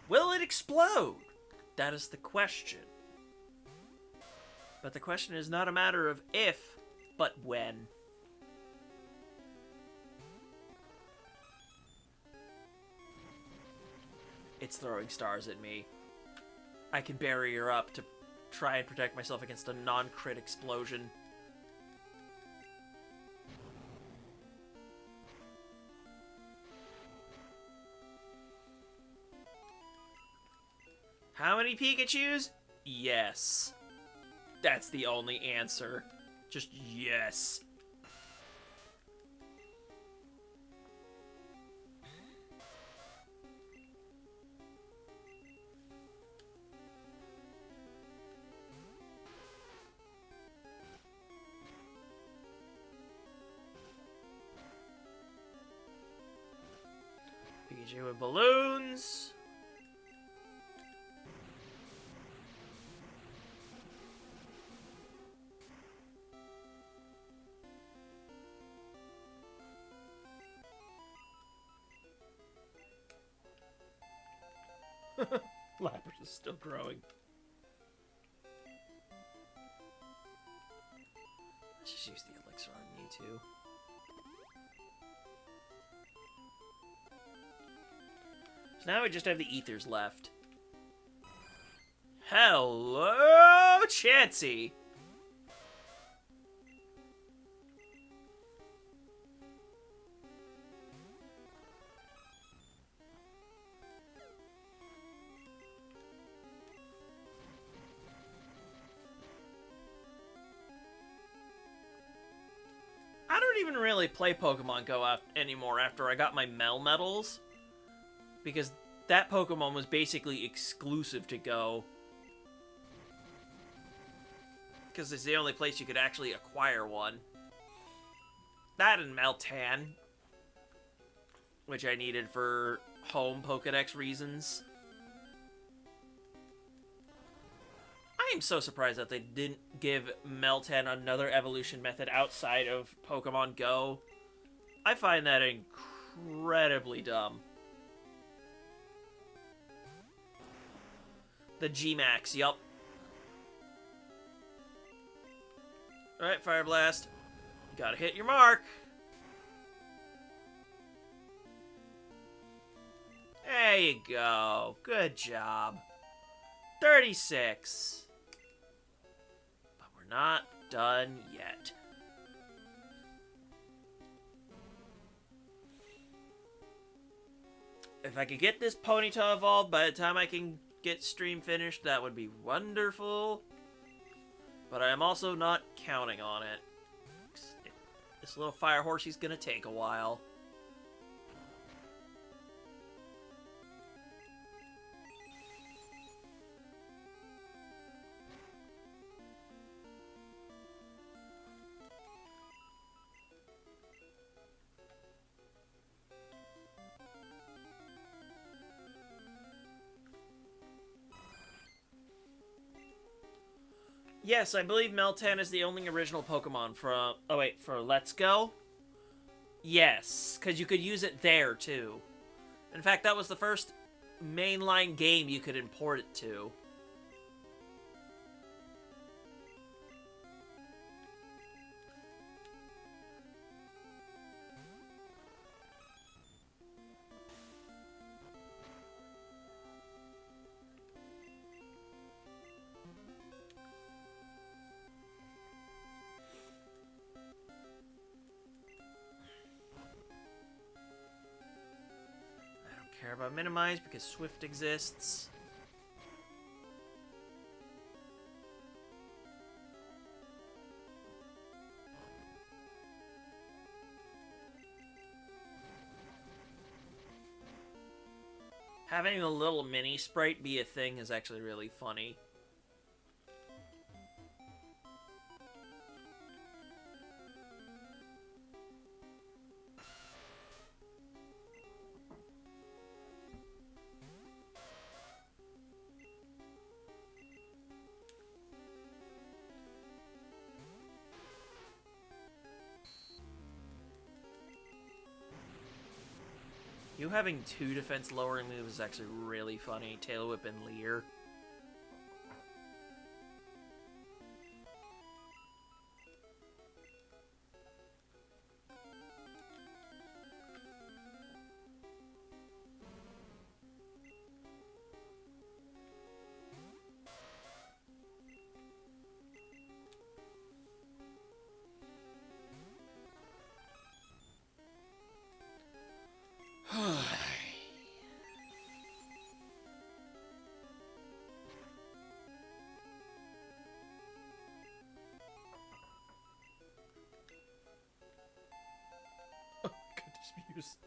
Will it explode? That is the question. But the question is not a matter of if, but when. It's throwing stars at me. I can bury her up to try and protect myself against a non-crit explosion. How many Pikachus? Yes. That's the only answer. Just yes. Pikachu with balloons. Lapras is still growing. Let's just use the elixir on Mewtwo. So now we just have the ethers left. Hello, Chansey! I don't even really play Pokemon Go anymore after I got my Melmetals. Because that Pokemon was basically exclusive to Go. Because it's the only place you could actually acquire one. That and Meltan. which I needed for home Pokedex reasons. I am so surprised that they didn't give Meltan another evolution method outside of Pokemon Go. I find that incredibly dumb. The G-Max, yup. Alright, Fire Blast. Gotta hit your mark. There you go. Good job. 36. But we're not done yet. If I could get this Ponyta evolved by the time I can get stream finished, that would be wonderful. But I am also not counting on it. This little fire horsey's gonna take a while. Yes, I believe Meltan is the only original Pokemon from... Oh, wait, for Let's Go? Yes, because you could use it there, too. In fact, that was the first mainline game you could import it to. Care about minimize because Swift exists. Having a little mini sprite be a thing is actually really funny. You having 2 defense lowering moves is actually really funny. Tail Whip and Leer.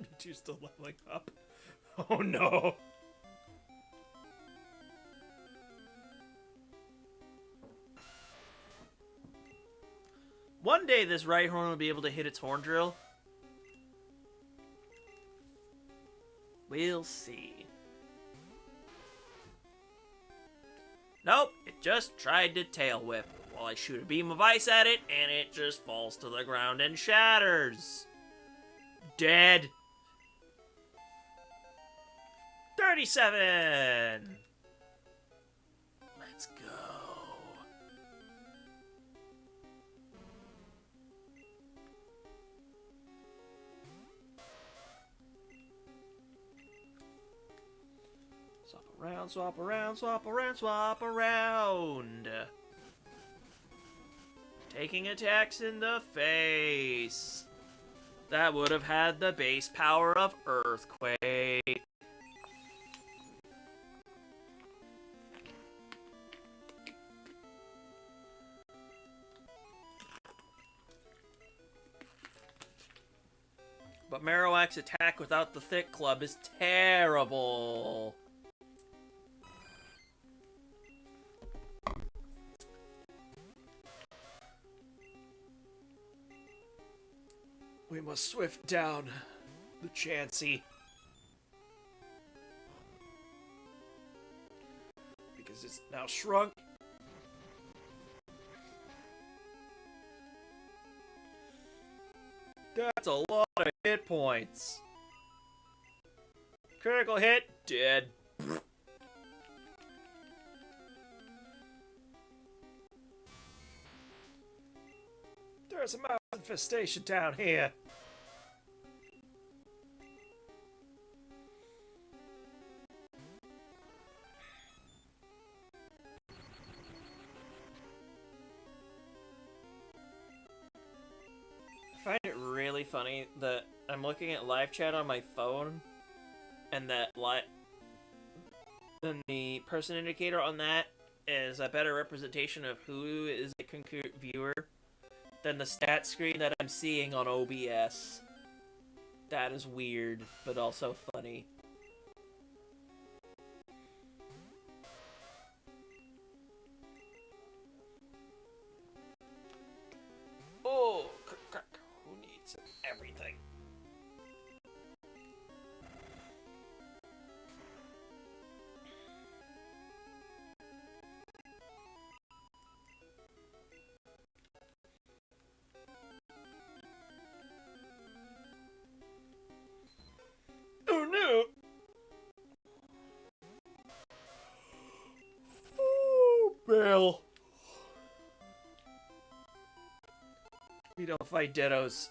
Mewtwo's still leveling up. Oh no! One day this Rhyhorn will be able to hit its horn drill. We'll see. Nope, it just tried to tail whip. While I shoot a beam of ice at it, and it just falls to the ground and shatters. Dead. 37. Let's go. Swap around, swap around, swap around, swap around. Taking attacks in the face. That would have had the base power of Earthquake. But Marowak's attack without the Thick Club is terrible. We must swift down The Chansey. Because it's now shrunk. That's a lot of hit points. Critical hit, dead. There's a mouse infestation down here. I find it really funny that I'm looking at live chat on my phone, and that then the person indicator on that is a better representation of who is a concurrent viewer than the stat screen that I'm seeing on OBS. That is weird, but also funny. Oh, crack. Who needs everything? Oh no! Oh, Bill. We don't fight Dittos.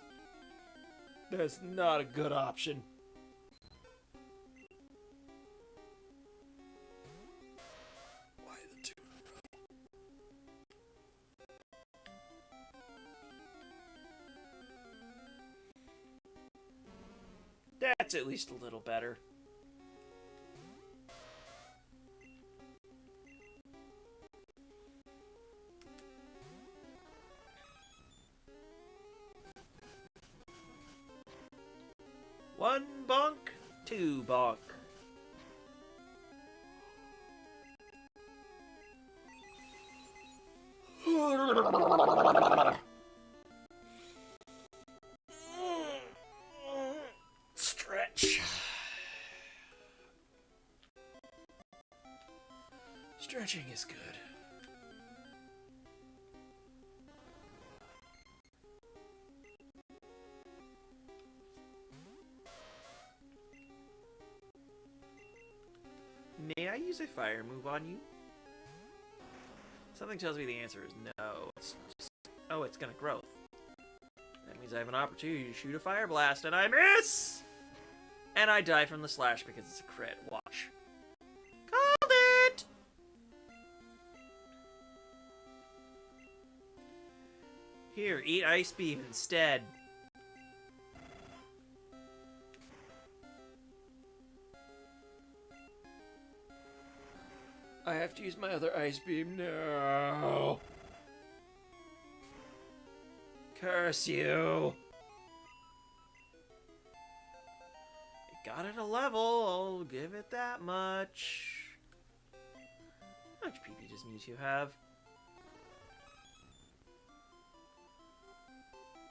That's not a good option. Why the two in a row? That's at least a little better. One bonk, two bonk. Stretch. Stretching is good. May I use a fire move on you? Something tells me the answer is no. It's just... Oh, it's gonna growth. That means I have an opportunity to shoot a fire blast, and I miss! And I die from the slash because it's a crit. Watch. Called it! Here, eat Ice Beam instead. I have to use my other Ice Beam. No. Curse you. It got it a level. I'll give it that much. How much PP does Mewtwo have?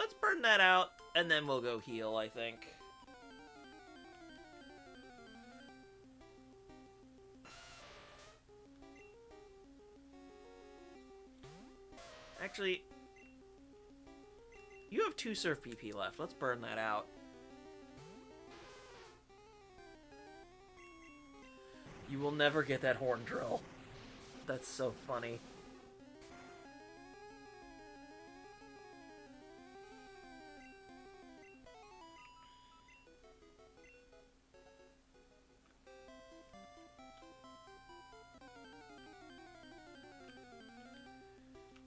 Let's burn that out, and then we'll go heal, I think. Actually, you have 2 Surf PP left. Let's burn that out. You will never get that Horn Drill. That's so funny.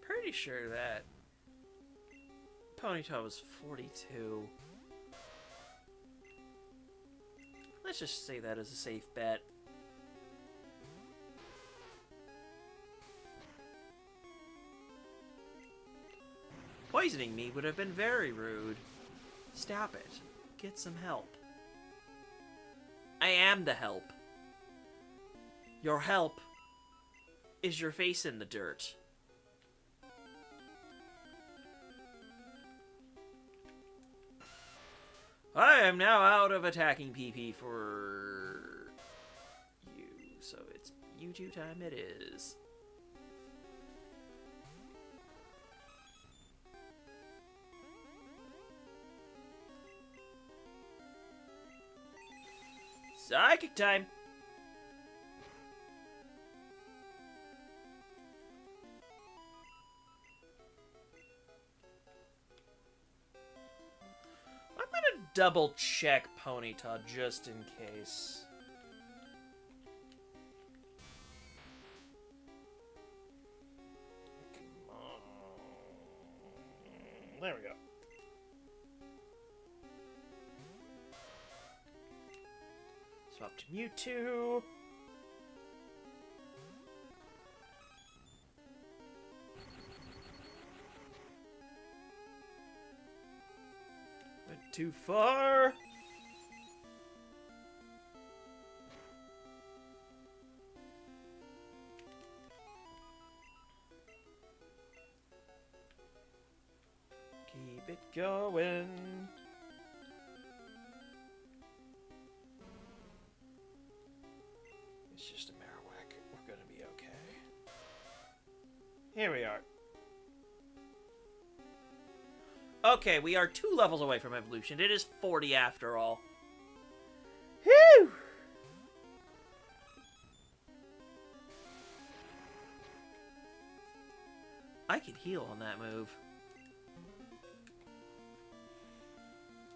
Pretty sure that Ponyta was 42. Let's just say that as a safe bet. Poisoning me would have been very rude. Stop it. Get some help. I am the help. Your help is your face in the dirt. I am now out of attacking PP for you, so it's Mewtwo time it is. Psychic time! I'm gonna double check Ponyta just in case. Come on. There we go. Swap to Mewtwo. Went too far. Keep it going. It's just a Marowak. We're gonna be okay. Here we are. Okay, we are 2 levels away from evolution. It is 40 after all. Whew! I can heal on that move.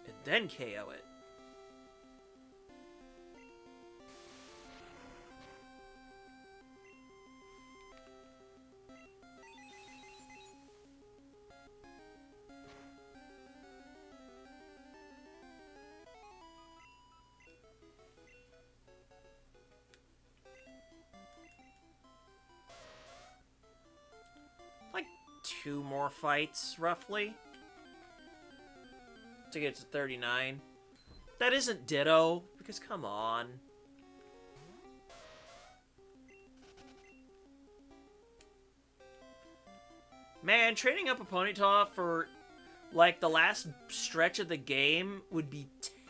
And then KO it. Like 2 more fights, roughly, to get to 39. That isn't Ditto, because come on. Man, training up a Ponyta for, like, the last stretch of the game would be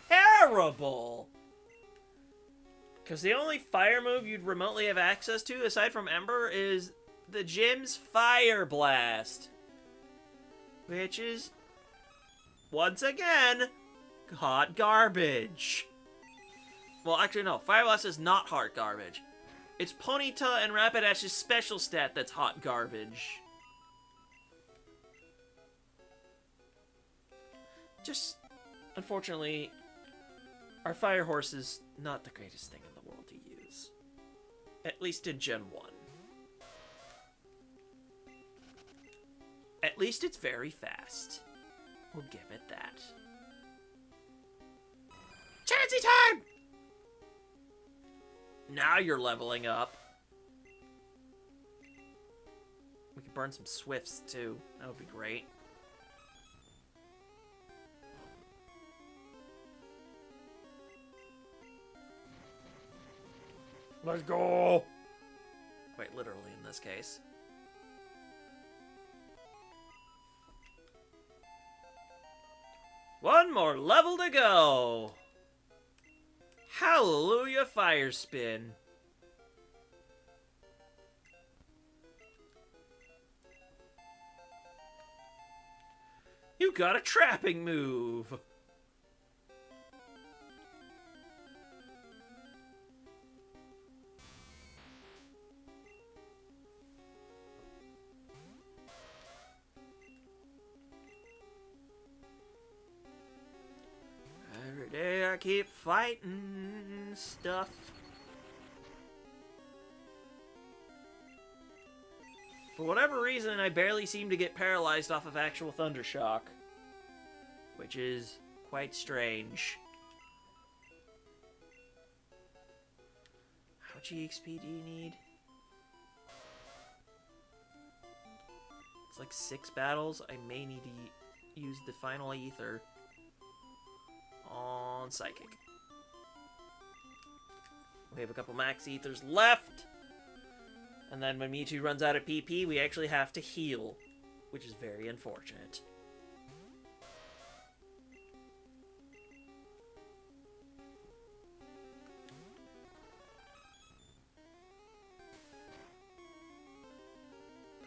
terrible! Because the only fire move you'd remotely have access to, aside from Ember, is the gym's Fire Blast. Which is, once again, hot garbage. Well, actually, no. Fire Blast is not hot garbage. It's Ponyta and Rapidash's special stat that's hot garbage. Just, unfortunately, our Fire Horse is not the greatest thing in the world to use. At least in Gen 1. At least it's very fast. We'll give it that. Chansey time! Now you're leveling up. We could burn some Swifts, too. That would be great. Let's go! Quite literally in this case. One more level to go! Hallelujah Fire Spin. You got a trapping move! Every day I keep fighting stuff. For whatever reason, I barely seem to get paralyzed off of actual Thundershock. Which is quite strange. How much EXP do you need? It's like 6 battles. I may need to use the final ether on Psychic. We have a couple max ethers left. And then when Mewtwo runs out of PP, we actually have to heal, which is very unfortunate.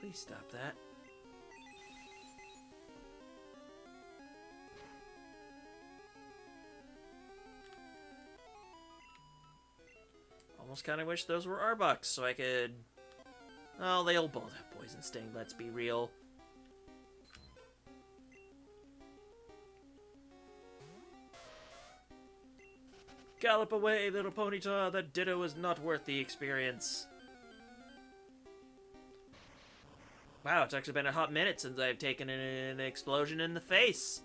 Please stop that. Almost kind of wish those were Arbucks so I could... Oh, they'll both have Poison Sting, let's be real. Gallop away, little Ponyta. That Ditto is not worth the experience. Wow, it's actually been a hot minute since I've taken an explosion in the face.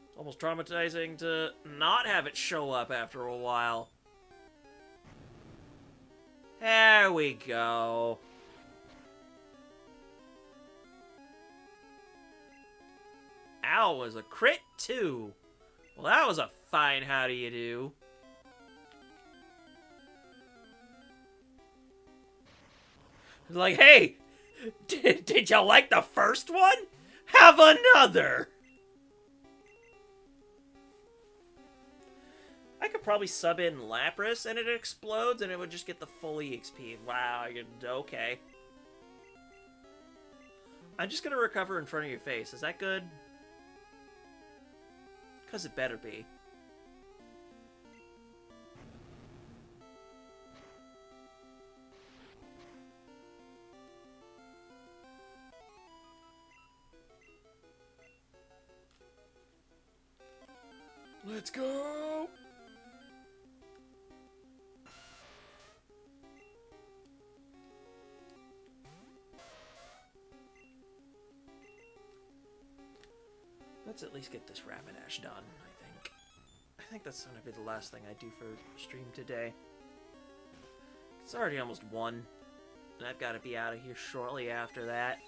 It's almost traumatizing to not have it show up after a while. There we go. Ow, was a crit too. Well, that was a fine how do you do. Like, hey, did you like the first one? Have another! I could probably sub in Lapras and it explodes and it would just get the full EXP. Wow, okay. I'm just gonna recover in front of your face. Is that good? Because it better be. Let's go! Let's at least get this Rapidash done, I think. I think that's gonna be the last thing I do for stream today. It's already almost 1, and I've got to be out of here shortly after that.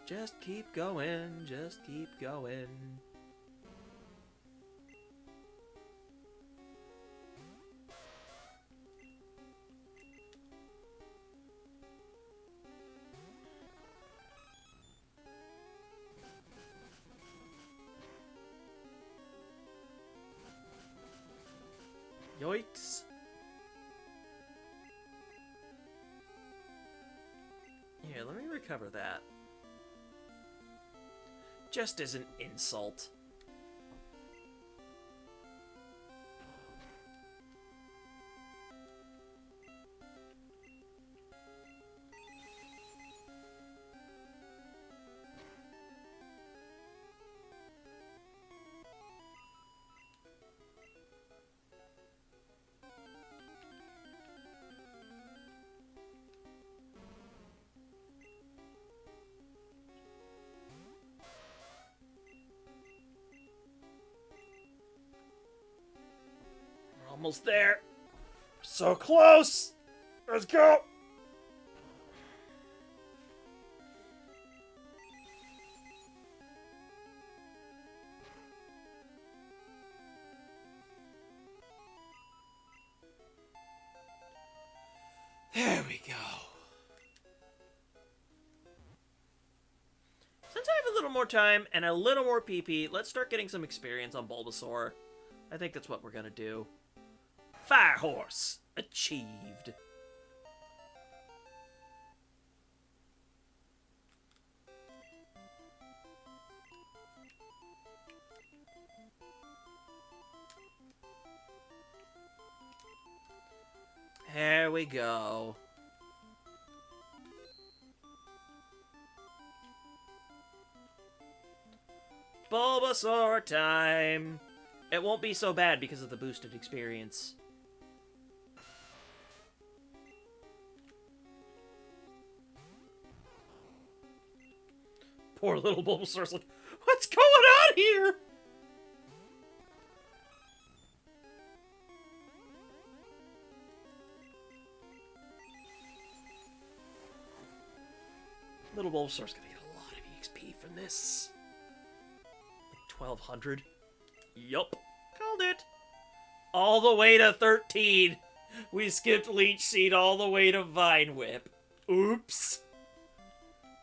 Just keep going, just keep going. Yikes. Here, let me recover that. Just as an insult. Almost there. So close. Let's go. There we go. Since I have a little more time and a little more PP, let's start getting some experience on Bulbasaur. I think that's what we're gonna do. Fire Horse achieved. There we go. Bulbasaur time. It won't be so bad because of the boosted experience. Poor little Bulbasaur's like, what's going on here? Little Bulbasaur's gonna get a lot of EXP from this. Like 1200. Yup. Called it. All the way to 13. We skipped Leech Seed all the way to Vine Whip. Oops.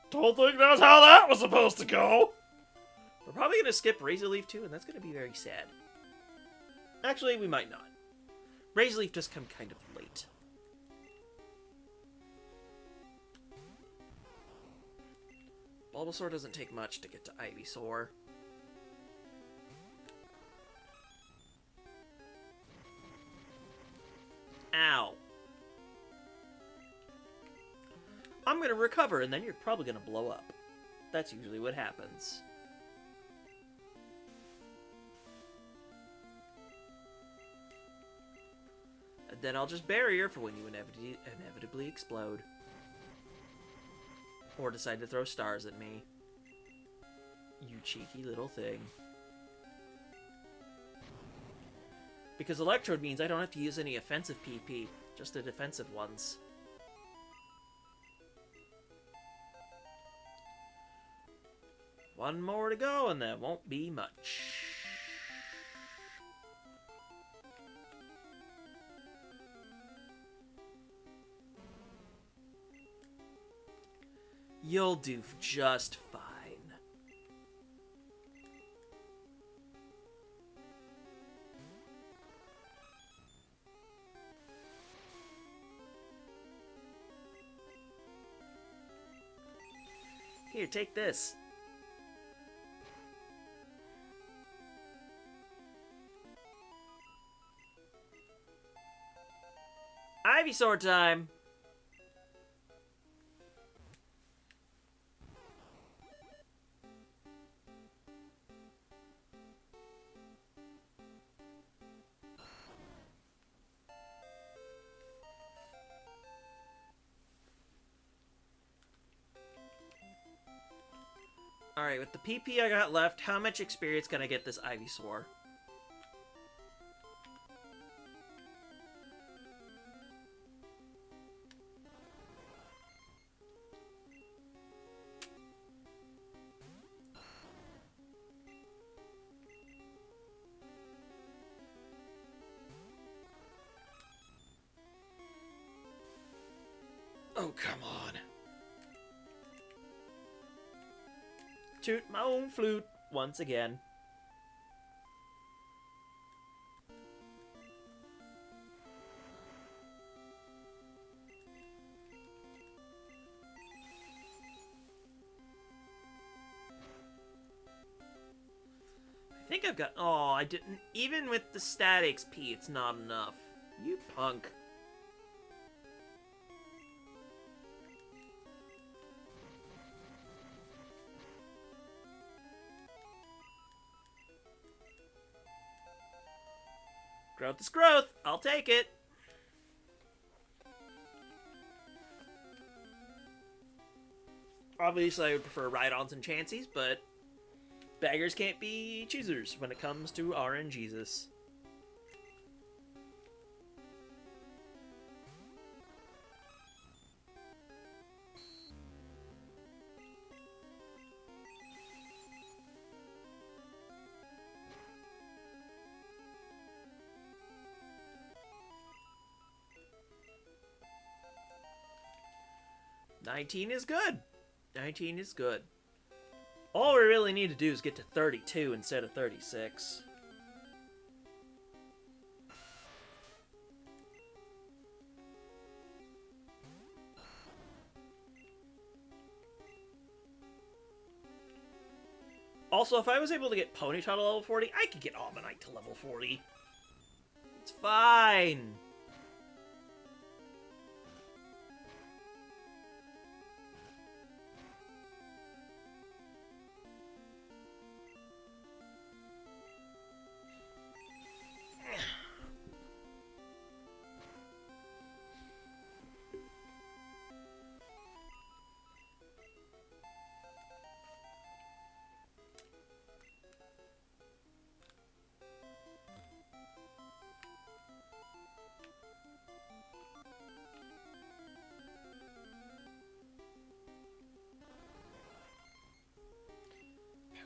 Don't think that's how that was supposed to go. We're probably going to skip Razor Leaf too, and that's going to be very sad. Actually, we might not. Razor Leaf just come kind of late. Bulbasaur doesn't take much to get to Ivysaur. Ow. I'm going to recover, and then you're probably going to blow up. That's usually what happens. And then I'll just barrier for when you inevitably explode. Or decide to throw stars at me. You cheeky little thing. Because Electrode means I don't have to use any offensive PP, just the defensive ones. One more to go, and that won't be much. You'll do just fine. Here, take this. Ivysaur time! Alright, with the PP I got left, how much experience can I get this Ivysaur? Oh, come on. Toot my own flute once again. I think I've got... Oh, I didn't... Even with the stat XP, it's not enough. You punk. Growth is growth. I'll take it. Obviously, I would prefer Rhydons and Chanseys, but beggars can't be choosers when it comes to RNGesus. $19 is good. 19 is good. All we really need to do is get to 32 instead of 36. Also, if I was able to get Ponyta to level 40, I could get Ammonite to level 40. It's fine.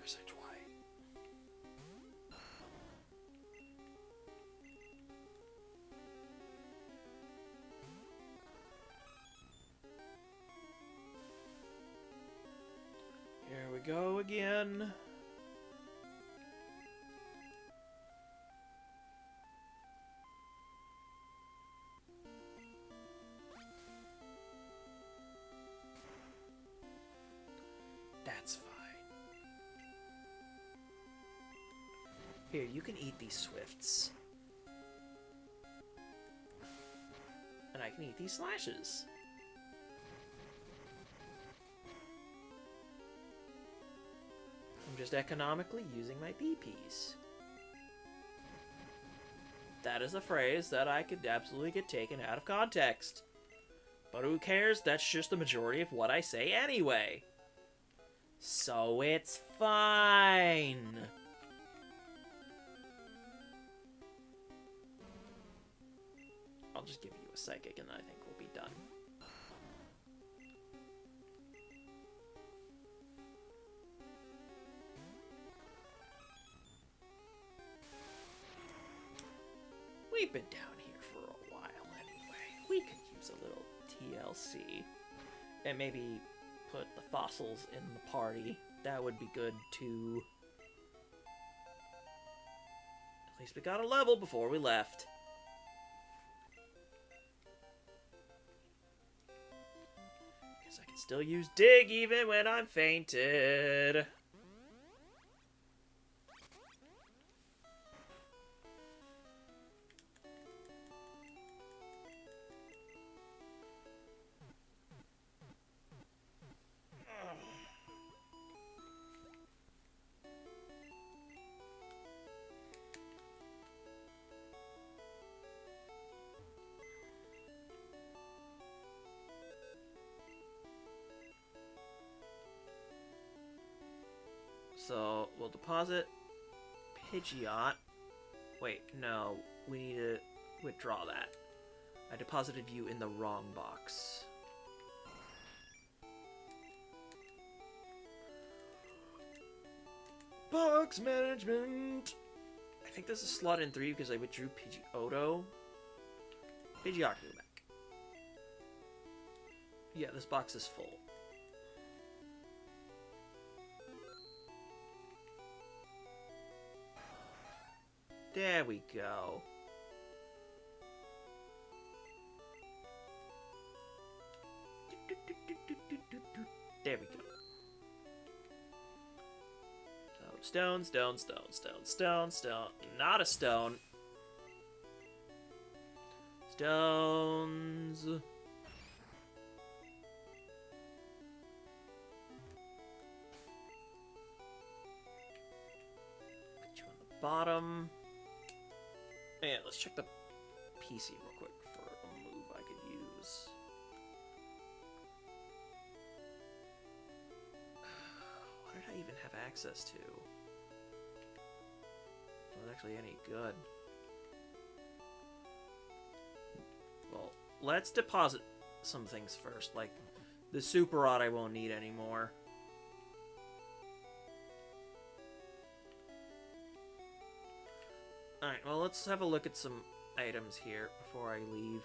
Parasite White. we go again. That's fine. Here, you can eat these swifts. And I can eat these slashes. I'm just economically using my BPs. That is a phrase that I could absolutely get taken out of context. But who cares? That's just the majority of what I say anyway. So it's fine. I'll just give you a psychic and I think we'll be done. We've been down here for a while anyway. We could use a little TLC. And maybe put the fossils in the party. That would be good too. At least we got a level before we left. Guess I can still use dig even when I'm fainted. So, we'll deposit Pidgeot. Wait, no. We need to withdraw that. I deposited you in the wrong box. Box management! I think this is slot in 3 because I withdrew Pidgeotto. Pidgeot, go back. Yeah, this box is full. There we go. There we go. Stone, stone, stone, stone, stone, stone. Not a stone. Stones. Put you on the bottom. Yeah, let's check the PC real quick for a move I could use. What did I even have access to? Was it actually any good? Well, let's deposit some things first, like the Super Rod I won't need anymore. Alright, well, let's have a look at some items here before I leave.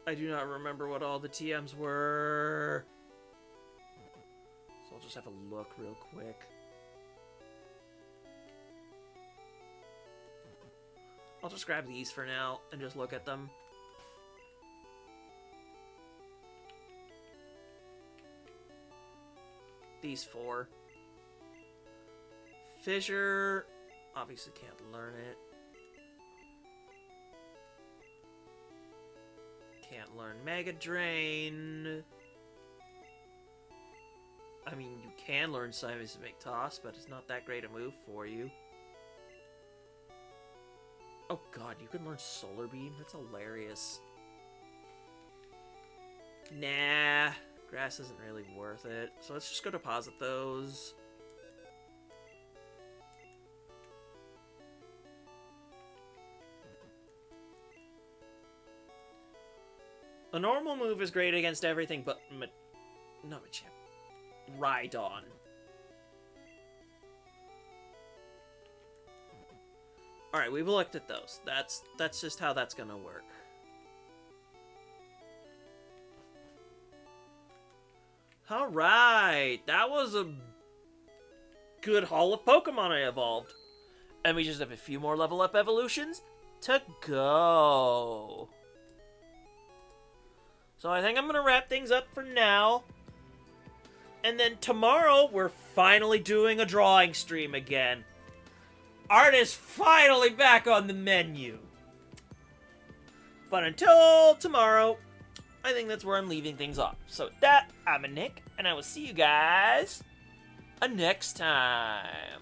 I do not remember what all the TMs were. So I'll just have a look real quick. I'll just grab these for now and just look at them. These 4. Fissure. Obviously can't learn it. Can't learn Mega Drain. I mean, you can learn Seismic Toss, but it's not that great a move for you. Oh god, you can learn Solar Beam? That's hilarious. Nah, grass isn't really worth it. So let's just go deposit those. A normal move is great against everything but not Machamp. Rhydon. Alright, we've looked at those. That's just how that's gonna work. Alright, that was a good haul of Pokemon I evolved. And we just have a few more level up evolutions to go. So I think I'm gonna wrap things up for now. And then tomorrow, we're finally doing a drawing stream again. Art is finally back on the menu. But until tomorrow, I think that's where I'm leaving things off. So with that, I'm Nick, and I will see you guys next time.